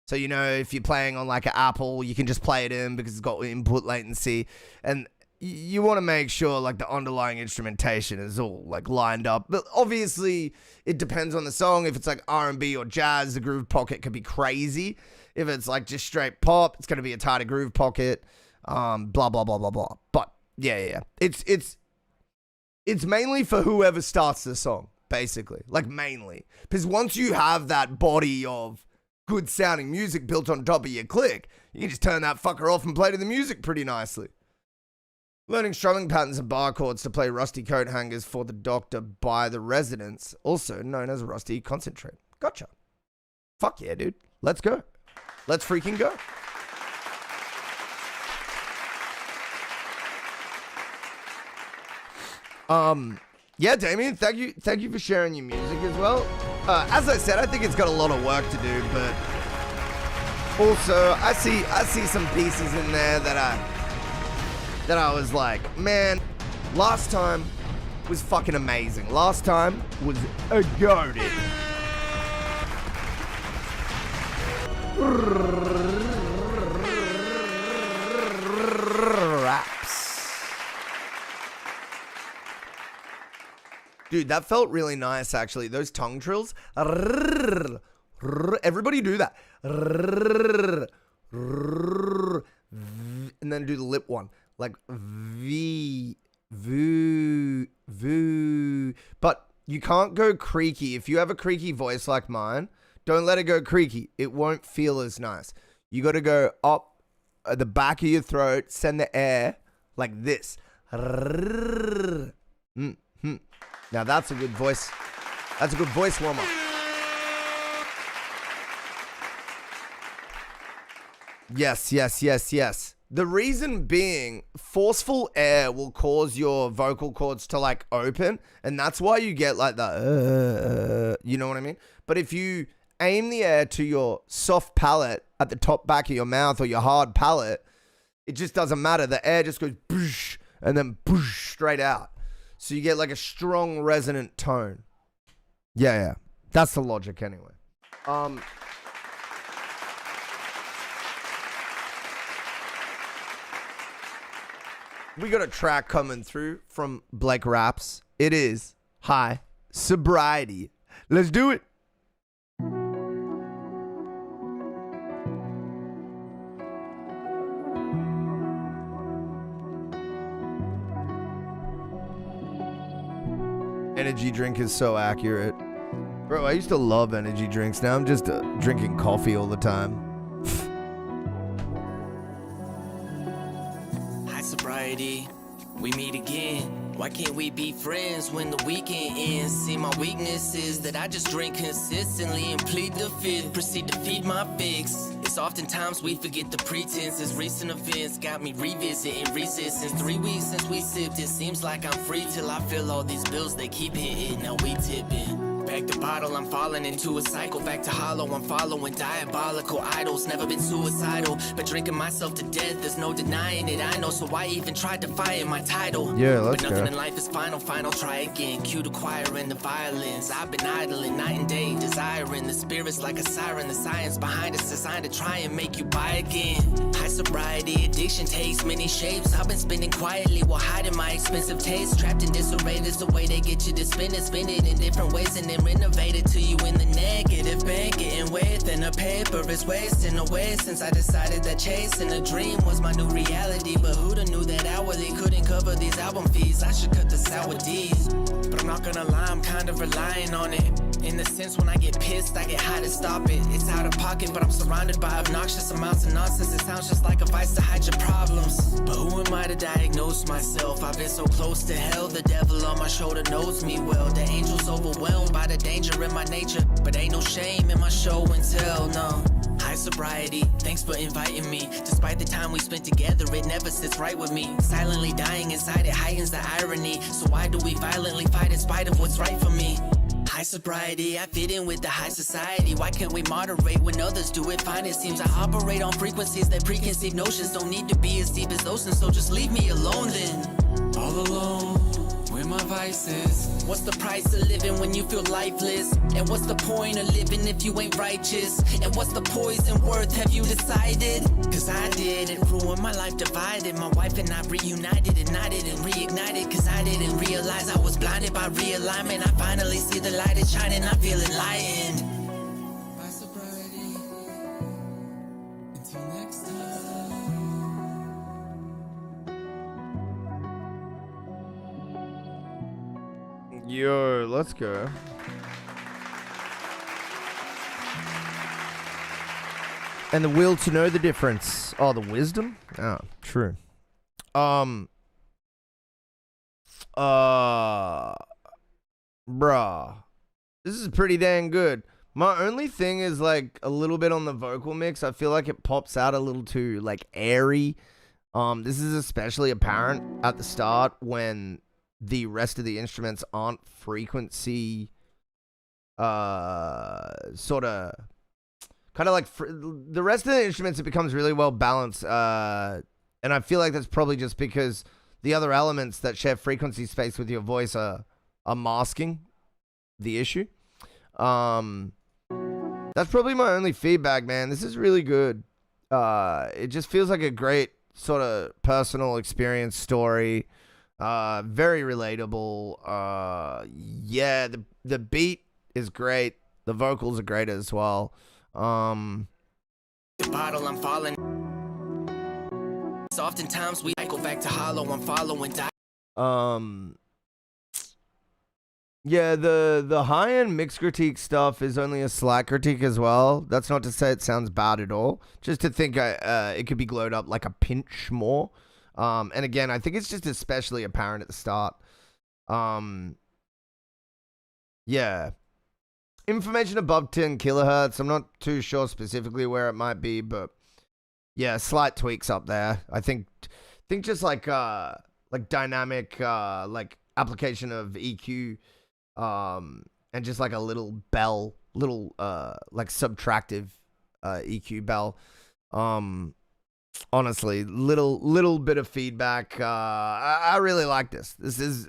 So, you know, if you're playing on like an Apple, you can just play it in because it's got input latency. And you want to make sure like the underlying instrumentation is all like lined up. But obviously, it depends on the song. If it's like R&B or jazz, the groove pocket could be crazy. If it's like just straight pop, it's going to be a tighter groove pocket. Blah, blah, blah, blah, blah. But yeah. It's mainly for whoever starts the song, basically. Like mainly. Because once you have that body of good sounding music built on top of your click, you can just turn that fucker off and play to the music pretty nicely. Learning strumming patterns and bar chords to play rusty coat hangers for the doctor by the residents, also known as rusty concentrate. Gotcha. Fuck yeah, dude. Let's go. Let's freaking go. Yeah, Damien, thank you for sharing your music as well. As I said, I think it's got a lot of work to do, but also I see some pieces in there that I was like, man, last time was fucking amazing. Last time was a goated. Dude, that felt really nice, actually. Those tongue trills. Everybody do that. And then do the lip one. Like V, voo, voo. But you can't go creaky. If you have a creaky voice like mine, don't let it go creaky. It won't feel as nice. You got to go up at the back of your throat, send the air like this. Now that's a good voice. That's a good voice warm-up. Yes. The reason being, forceful air will cause your vocal cords to like open, and that's why you get like the, you know what I mean? But if you aim the air to your soft palate at the top back of your mouth or your hard palate, it just doesn't matter. The air just goes boosh and then boosh straight out. So you get like a strong resonant tone. Yeah. That's the logic anyway. We got a track coming through from Blake Raps. It is High Sobriety. Let's do it. Energy drink is so accurate. Bro, I used to love energy drinks. Now I'm just drinking coffee all the time. High sobriety, we meet again. Why can't we be friends when the weekend ends? See, my weakness is that I just drink consistently and plead the fifth, proceed to feed my fix. It's oftentimes we forget the pretenses. Recent events got me revisiting resistance. 3 weeks since we sipped, it seems like I'm free till I feel all these bills they keep hitting. Now we tipping. Back to bottle, I'm falling into a cycle. Back to hollow, I'm following diabolical idols. Never been suicidal, but drinking myself to death, there's no denying it. I know, so I even tried defying my title. Yeah, let's But nothing go. in life is final, try again. Cue the choir and the violins. I've been idling night and day, desiring the spirits like a siren. The science behind it's designed to try and make you buy again. High sobriety, addiction takes many shapes. I've been spending quietly while hiding my expensive taste. Trapped in disarray, that's the way they get you to spin it in different ways and then renovate it to you in the negative. Bank getting weight and the paper is wasting away since I decided that chasing a dream was my new reality. But who'da knew that hourly couldn't cover these album fees? I should cut the sour D's. But I'm not gonna lie, I'm kind of relying on it. In the sense when I get pissed, I get high to stop it. It's out of pocket, but I'm surrounded by obnoxious amounts of nonsense. It sounds just like a vice to hide your problems. But who am I to diagnose myself? I've been so close to hell, the devil on my shoulder knows me well. The angel's overwhelmed by the danger in my nature, but ain't no shame in my show and tell, no. High sobriety, thanks for inviting me. Despite the time we spent together, it never sits right with me. Silently dying inside, it heightens the irony. So why do we violently fight in spite of what's right for me? High sobriety, I fit in with the high society. Why can't we moderate when others do it fine? It seems I operate on frequencies that preconceived notions don't need to be as deep as oceans, so just leave me alone then. All alone with my vices. What's the price of living when you feel lifeless? And what's the point of living if you ain't righteous? And what's the poison worth, have you decided? Cause I did, it ruined my life divided. My wife and I reunited, ignited and reignited. Cause I didn't realize I was blinded by realignment. I finally see the light is shining, I feel enlightened. My sobriety, until next time. Yo, let's go. And the will to know the difference. Oh, the wisdom? Oh, true. Bruh. This is pretty dang good. My only thing is like a little bit on the vocal mix. I feel like it pops out a little too like airy. This is especially apparent at the start when the rest of the instruments aren't frequency sort of kind of like the rest of the instruments, it becomes really well balanced, and I feel like that's probably just because the other elements that share frequency space with your voice are masking the issue. That's probably my only feedback, man. This is really good. It just feels like a great sort of personal experience story. Very relatable. Yeah, the beat is great. The vocals are great as well. The bottle, I'm falling. So oftentimes we cycle back to hollow, I'm following. Yeah, the high-end mix critique stuff is only a slight critique as well. That's not to say it sounds bad at all. Just to think it could be glowed up like a pinch more. And again, I think it's just especially apparent at the start. Yeah. Information above 10 kilohertz. I'm not too sure specifically where it might be, but Yeah, slight tweaks up there. I think just like dynamic like application of EQ, and just like a little bell, like subtractive EQ bell. Honestly, little bit of feedback. I really like this. This is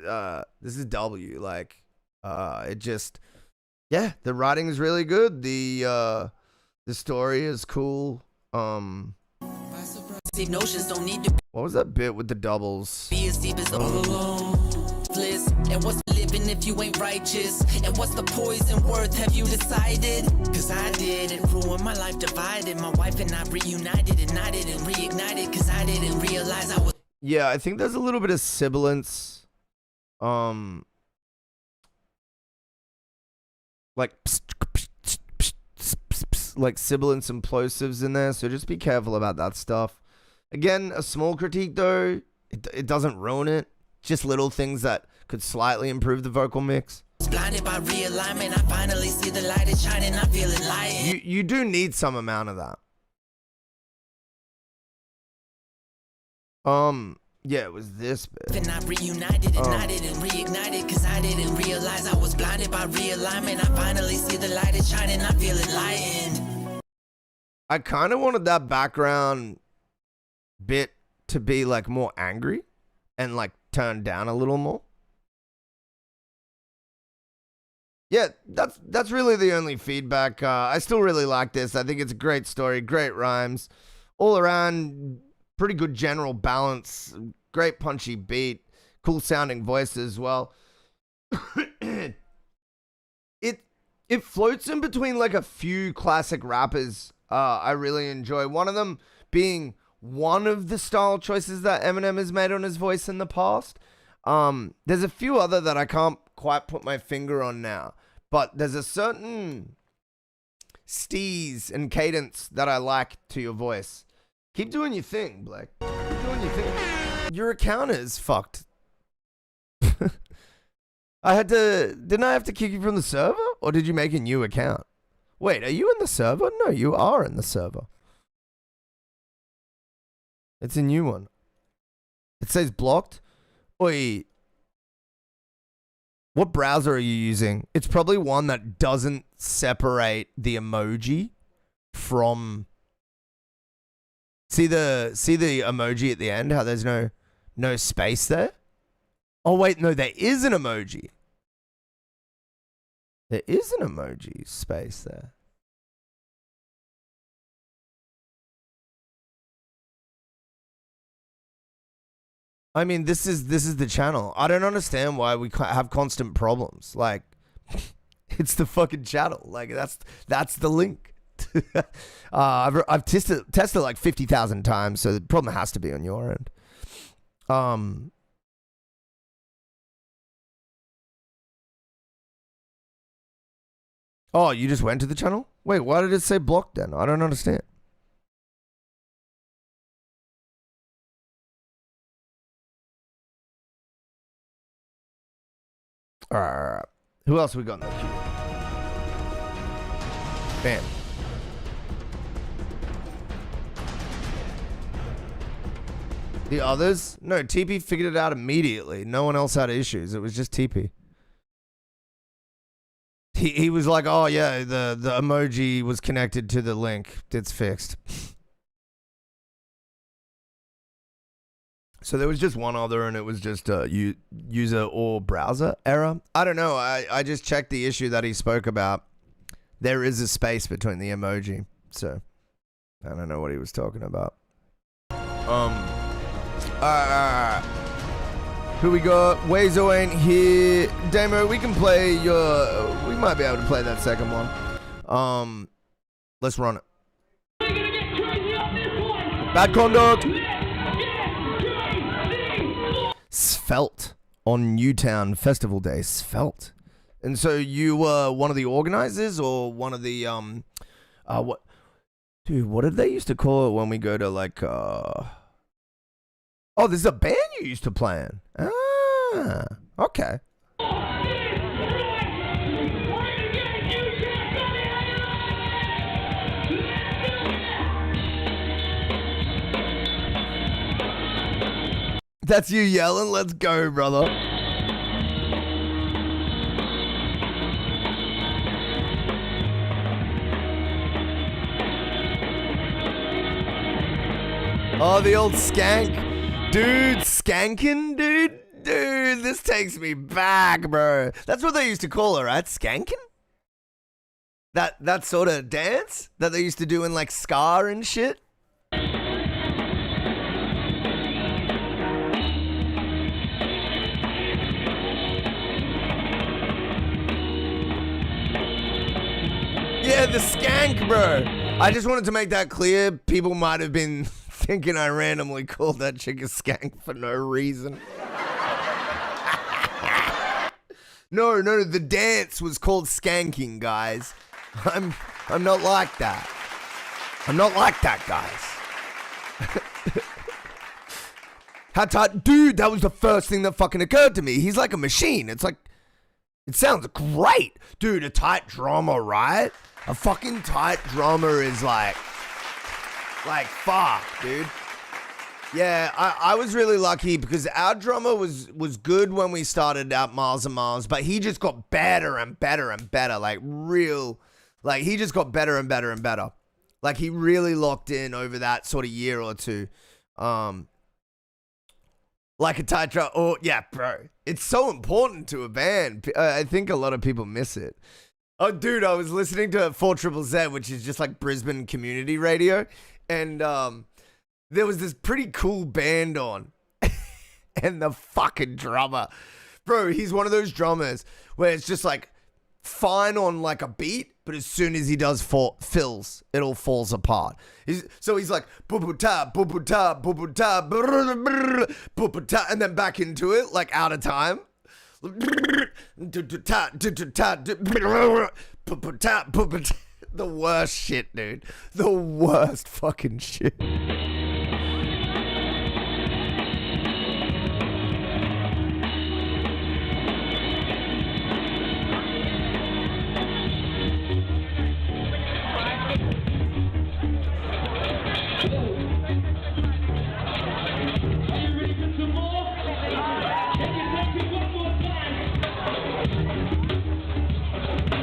W. Like, it just, yeah, the writing is really good. The story is cool. What was that bit with the doubles? Be as deep as all alone. And what's living if you ain't righteous? And what's the poison worth? Have you decided? Cause I did it, ruined my life, divided. My wife and I reunited, ignited and reignited. Cause I didn't realize I was. Yeah, I think there's a little bit of sibilance. Like sibilance and plosives in there, so just be careful about that stuff. Again, a small critique though, it doesn't ruin it. Just little things that could slightly improve the vocal mix. Blinded by realignment, I finally see the light is shining, I feel it lying. You do need some amount of that. Yeah, it was this bit. And I reunited, ignited and reignited, cause I didn't realize I was blinded by realignment. I finally see the light is shining, I feel it lying. I kind of wanted that background bit to be like more angry and like turned down a little more. Yeah, that's really the only feedback. I still really like this. I think it's a great story, great rhymes, all around pretty good general balance, great punchy beat, cool sounding voice as well. It floats in between like a few classic rappers I really enjoy. One of them being one of the style choices that Eminem has made on his voice in the past. There's a few other that I can't quite put my finger on now, but there's a certain steez and cadence that I like to your voice. Keep doing your thing, Blake. Keep doing your thing. Your account is fucked. Didn't I have to kick you from the server? Or did you make a new account? Wait, are you in the server? No, you are in the server. It's a new one. It says blocked. Oi. What browser are you using? It's probably one that doesn't separate the emoji from... See the emoji at the end? How there's no space there? Oh, wait, no, there is an emoji. There is an emoji space there. I mean, this is the channel. I don't understand why we have constant problems. Like, it's the fucking channel. Like, that's the link. I've tested like 50,000 times, so the problem has to be on your end. Oh, you just went to the channel? Wait, why did it say blocked then? I don't understand. Alright. Who else we got in the queue? Bam. The others? No, TP figured it out immediately. No one else had issues. It was just TP. He was like, oh yeah, the emoji was connected to the link. It's fixed. So there was just one other, and it was just a user or browser error. I don't know. I just checked the issue that he spoke about. There is a space between the emoji. So I don't know what he was talking about. Who we got? Wazo ain't here. Damo, we can play your... We might be able to play that second one. Let's run it. Bad conduct. Svelte on Newtown Festival Day. Svelte. And so you were one of the organizers or one of the... what... Dude, what did they used to call it when we go to like... Oh, this is a band you used to play in. Ah, okay. That's you yelling? Let's go, brother. Oh, the old skank. Dude, skanking, dude? Dude, this takes me back, bro. That's what they used to call her, right? Skanking? That sort of dance that they used to do in like ska and shit? Yeah, the skank, bro. I just wanted to make that clear. People might have been thinking I randomly called that chick a skank for no reason. No, the dance was called skanking, guys. I'm not like that. I'm not like that, guys. How tight? Dude, that was the first thing that fucking occurred to me. He's like a machine. It's like, it sounds great. Dude, a tight drummer, right? A fucking tight drummer is like fuck, dude. Yeah, I was really lucky because our drummer was good when we started out Miles and Miles, but he just got better and better and better. He just got better and better and better. Like, he really locked in over that sort of year or two. Like a tight drum. Oh, yeah, bro. It's so important to a band. I think a lot of people miss it. Oh, dude, I was listening to 4ZZZ, which is just like Brisbane community radio. And there was this pretty cool band on. And the fucking drummer. Bro, he's one of those drummers where it's just like fine on like a beat, but as soon as he does fills, it all falls apart. So he's like, boo-boo-ta, boo-boo-ta, boo-boo-ta, boo-boo-ta, and then back into it, like out of time. The worst shit, dude. The worst fucking shit.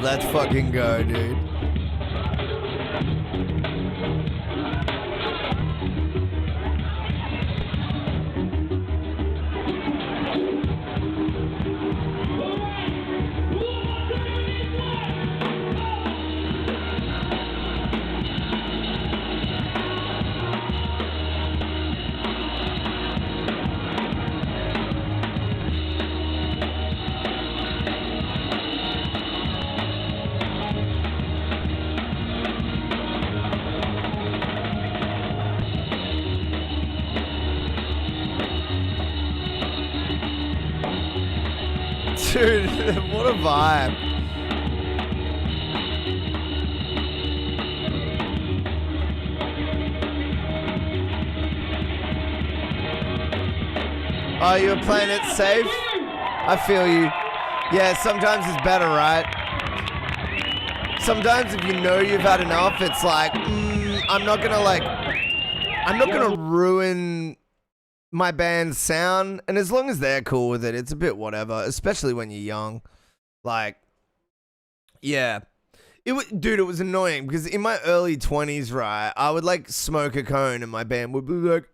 Let's fucking go, dude. Dude, what a vibe. Oh, you were playing it safe? I feel you. Yeah, sometimes it's better, right? Sometimes if you know you've had enough, it's like, I'm not gonna ruin my band's sound, and as long as they're cool with it, it's a bit whatever, especially when you're young. Like, yeah. Dude, it was annoying because in my early 20s, right, I would like smoke a cone and my band would be like,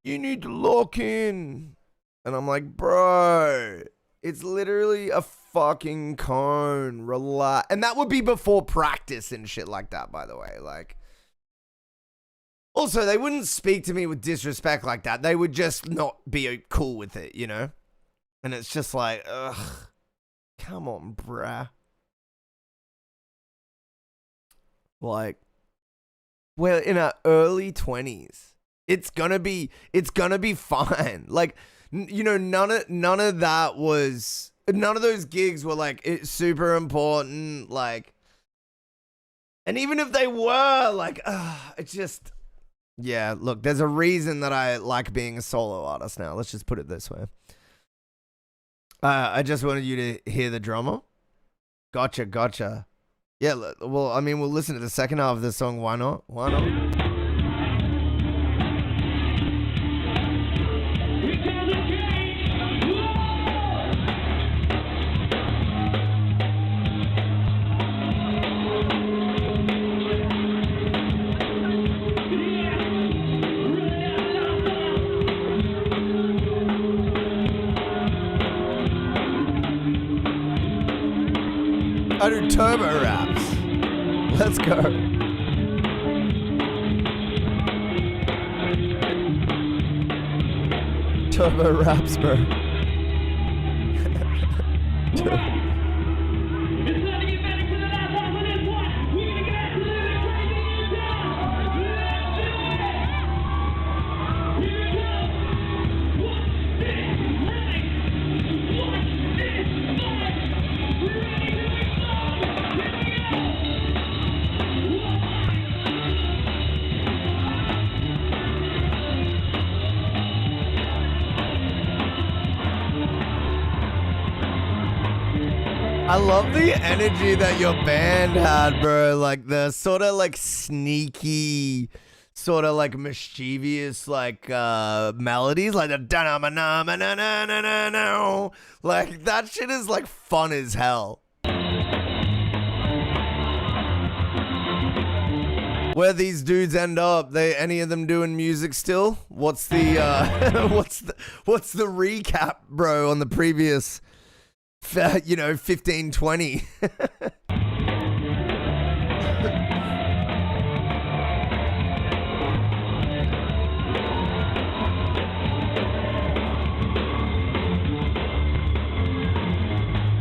you need to lock in. And I'm like, bro, it's literally a fucking cone. Relax. And that would be before practice and shit like that, by the way. Like, also, they wouldn't speak to me with disrespect like that. They would just not be cool with it, you know? And it's just like, ugh, come on, bruh. Like, we're in our early 20s. It's gonna be fine. Like, you know, none of that was, none of those gigs were like, it's super important. Like, and even if they were, like, it's just, yeah, look, there's a reason that I like being a solo artist now. Let's just put it this way. I just wanted you to hear the drummer. Gotcha. Yeah, well, I mean, we'll listen to the second half of the song. Why not? I do turbo raps. Let's go. Turbo raps, bro. I love the energy that your band had, bro. Like the sort of like sneaky, sort of like mischievous, like melodies, like the da na na na na na na na. Like that shit is like fun as hell. Where these dudes end up? Any of them doing music still? What's the what's the recap, bro, on the previous? 15, 20.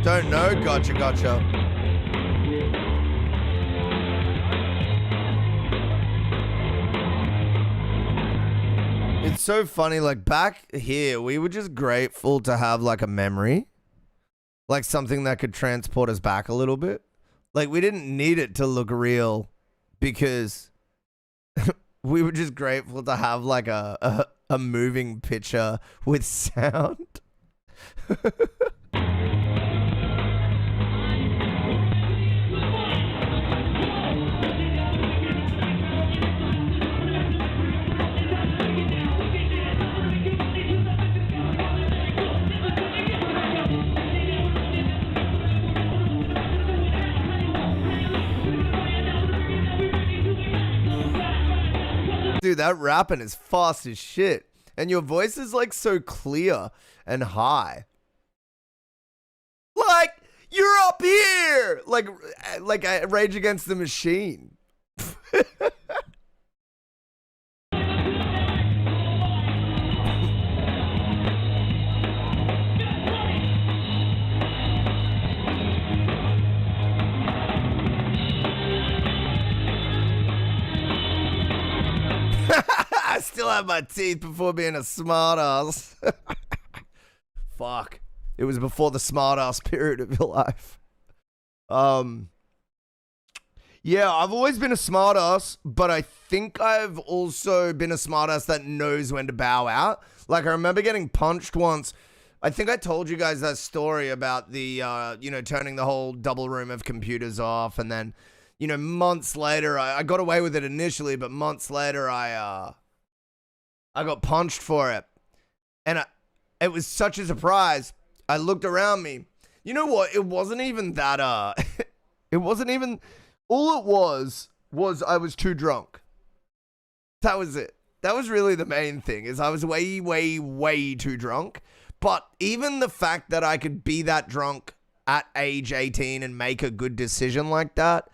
Don't know. Gotcha. It's so funny. Like back here, we were just grateful to have like a memory. Like something that could transport us back a little bit. Like we didn't need it to look real because we were just grateful to have like a moving picture with sound. Dude, that rapping is fast as shit. And your voice is like so clear and high. Like, you're up here! Like Rage Against the Machine. I still have my teeth before being a smartass. Fuck. It was before the smartass period of your life. Yeah, I've always been a smartass, but I think I've also been a smartass that knows when to bow out. Like, I remember getting punched once. I think I told you guys that story about the, turning the whole double room of computers off, and then, months later, I got away with it initially, but months later, I got punched for it. And it was such a surprise. I looked around me. You know what? It wasn't even that, it wasn't even, all it was I was too drunk. That was it. That was really the main thing, is I was way, way, way too drunk. But even the fact that I could be that drunk at age 18 and make a good decision like that,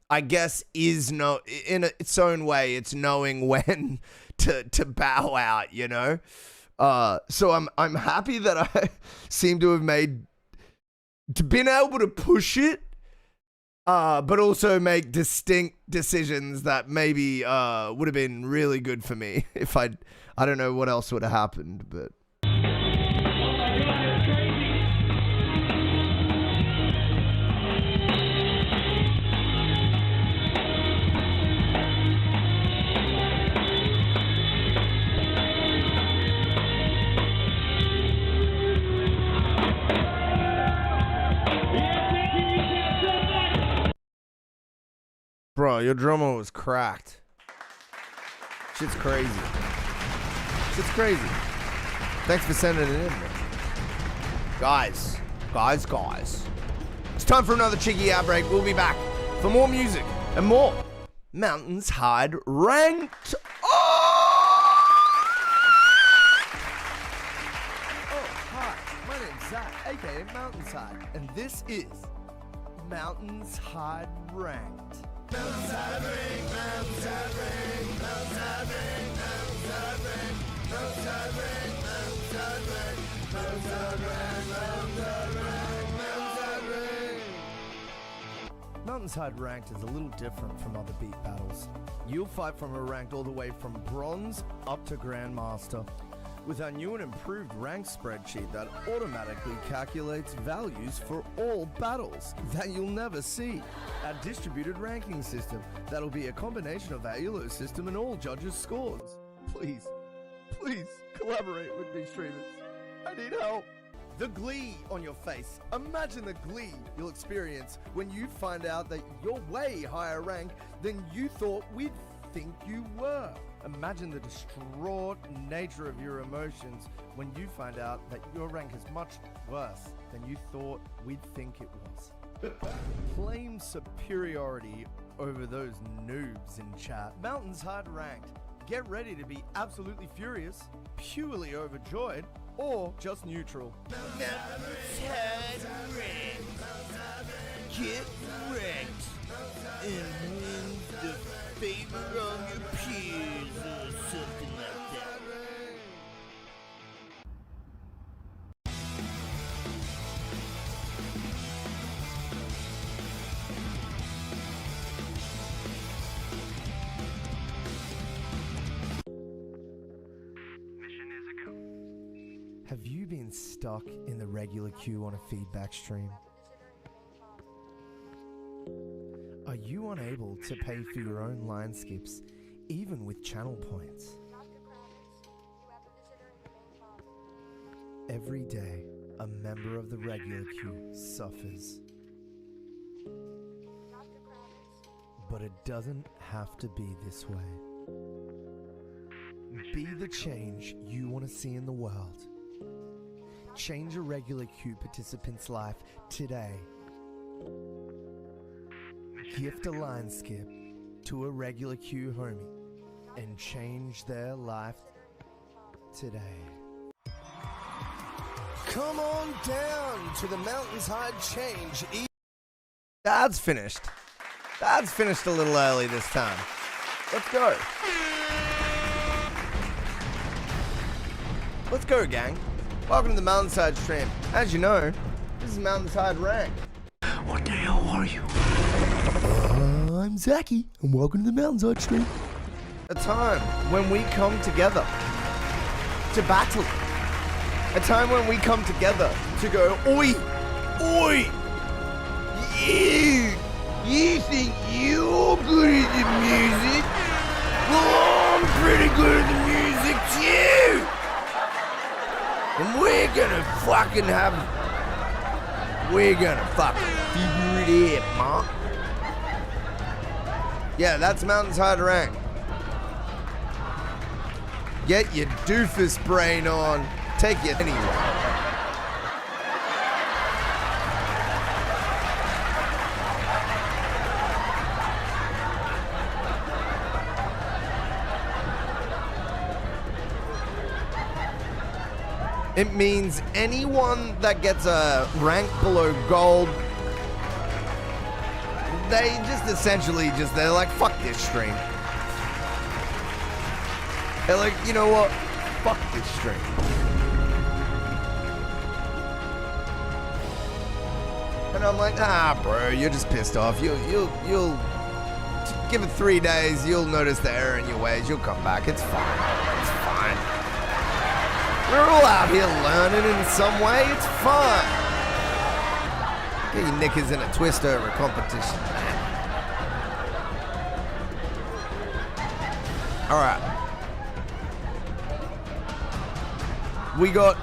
I guess is in its own way, it's knowing when to bow out, So I'm happy that I seem to have been able to push it, but also make distinct decisions that maybe would have been really good for me if I don't know what else would have happened, but. Bro, your drummer was cracked. Shit's crazy. Thanks for sending it in, bro. Guys. It's time for another cheeky outbreak. We'll be back for more music and more Mountainshide Ranked. Oh, hi. My name's Zach, aka Mountainshide, and this is Mountainshide Ranked. Mountainshide Rank, Mountainshide Rank, Mountainshide Rank, Mountainshide Rank, Mountainshide Rank, Mountainshide Rank, Mountainshide Rank, Mountainshide Rank, Mountainshide Rank. Mountainside Ranked is a little different from other beat battles. You'll fight from a ranked all the way from bronze up to Grandmaster, with our new and improved rank spreadsheet that automatically calculates values for all battles that you'll never see. Our distributed ranking system that'll be a combination of our ELO system and all judges' scores. Please collaborate with me, streamers. I need help. The glee on your face. Imagine the glee you'll experience when you find out that you're way higher rank than you thought we'd think you were. Imagine the distraught nature of your emotions when you find out that your rank is much worse than you thought we'd think it was. Claim superiority over those noobs in chat. Mountainshide Ranked. Get ready to be absolutely furious, purely overjoyed, or just neutral. Mountainshide Rank. Get wrecked and win the favor of your peers or something like that. Mission is a go. Have you been stuck in the regular queue on a feedback stream? Are you unable to pay for your own line skips, even with channel points? Every day, a member of the regular queue suffers. But it doesn't have to be this way. Be the change you want to see in the world. Change a regular queue participant's life today. Gift a line skip to a regular queue homie and change their life today. Come on down to the Mountainshide Change. That's finished. That's finished a little early this time. Let's go. Let's go, gang. Welcome to the Mountainside stream. As you know, this is Mountainside Rank. What the hell are you? I'm Zachy, and welcome to the Mountainside stream. A time when we come together to battle. A time when we come together to go, oi, oi, you think you're good at the music? Well, I'm pretty good at the music too. And we're gonna fucking figure it out, ma. Yeah, that's Mountainside Rank. Get your doofus brain on. Take it anywhere. It means anyone that gets a rank below gold, they just essentially they're like, fuck this stream. They're like, you know what? Fuck this stream. And I'm like, bro, you're just pissed off. You'll give it 3 days. You'll notice the error in your ways. You'll come back. It's fine. It's fine. We're all out here learning in some way. It's fun. Get your knickers in a twist over a competition, man. All right. We got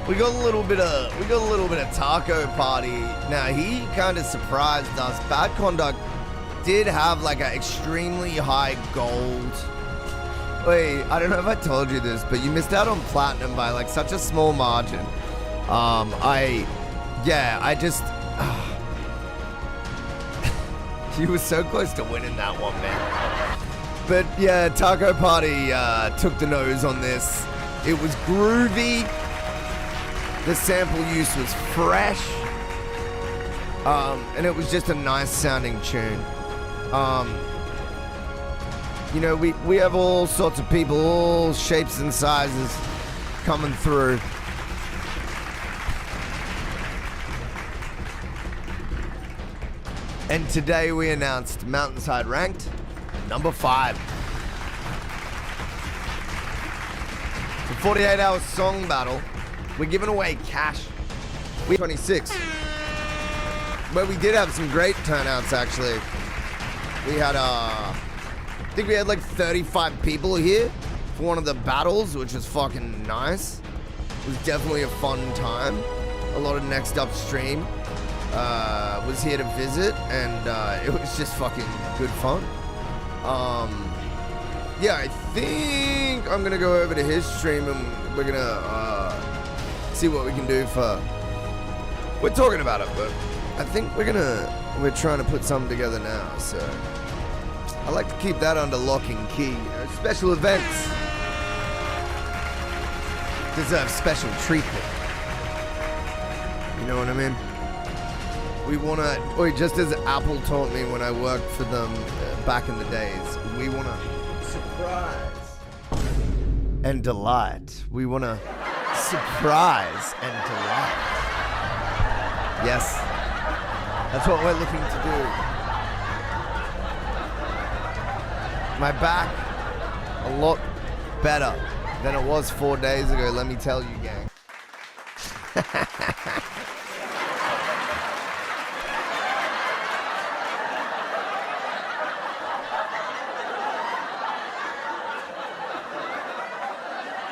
a little bit of Taco Party. Now he kind of surprised us. Bad Conduct did have like an extremely high gold. Wait, I don't know if I told you this, but you missed out on platinum by like such a small margin. He was so close to winning that one, man. But yeah, Taco Party took the nose on this. It was groovy. The sample use was fresh. And it was just a nice sounding tune. You know, we have all sorts of people, all shapes and sizes coming through. And today we announced Mountainside ranked number 5. The 48-hour song battle, we're giving away cash. We 26. But we did have some great turnouts, actually. We had, I think we had like 35 people here for one of the battles, which was fucking nice. It was definitely a fun time. A lot of Next Upstream was here to visit, and it was just fucking good fun. Yeah, I think I'm gonna go over to his stream and we're gonna see what we can do for. We're talking about it, but I think we're trying to put something together now. So I like to keep that under lock and key. You know, special events deserve special treatment. You know what I mean? We wanna, just as Apple taught me when I worked for them back in the days, we wanna surprise and delight. We wanna surprise and delight. Yes, that's what we're looking to do. My back, a lot better than it was 4 days ago, let me tell you, gang.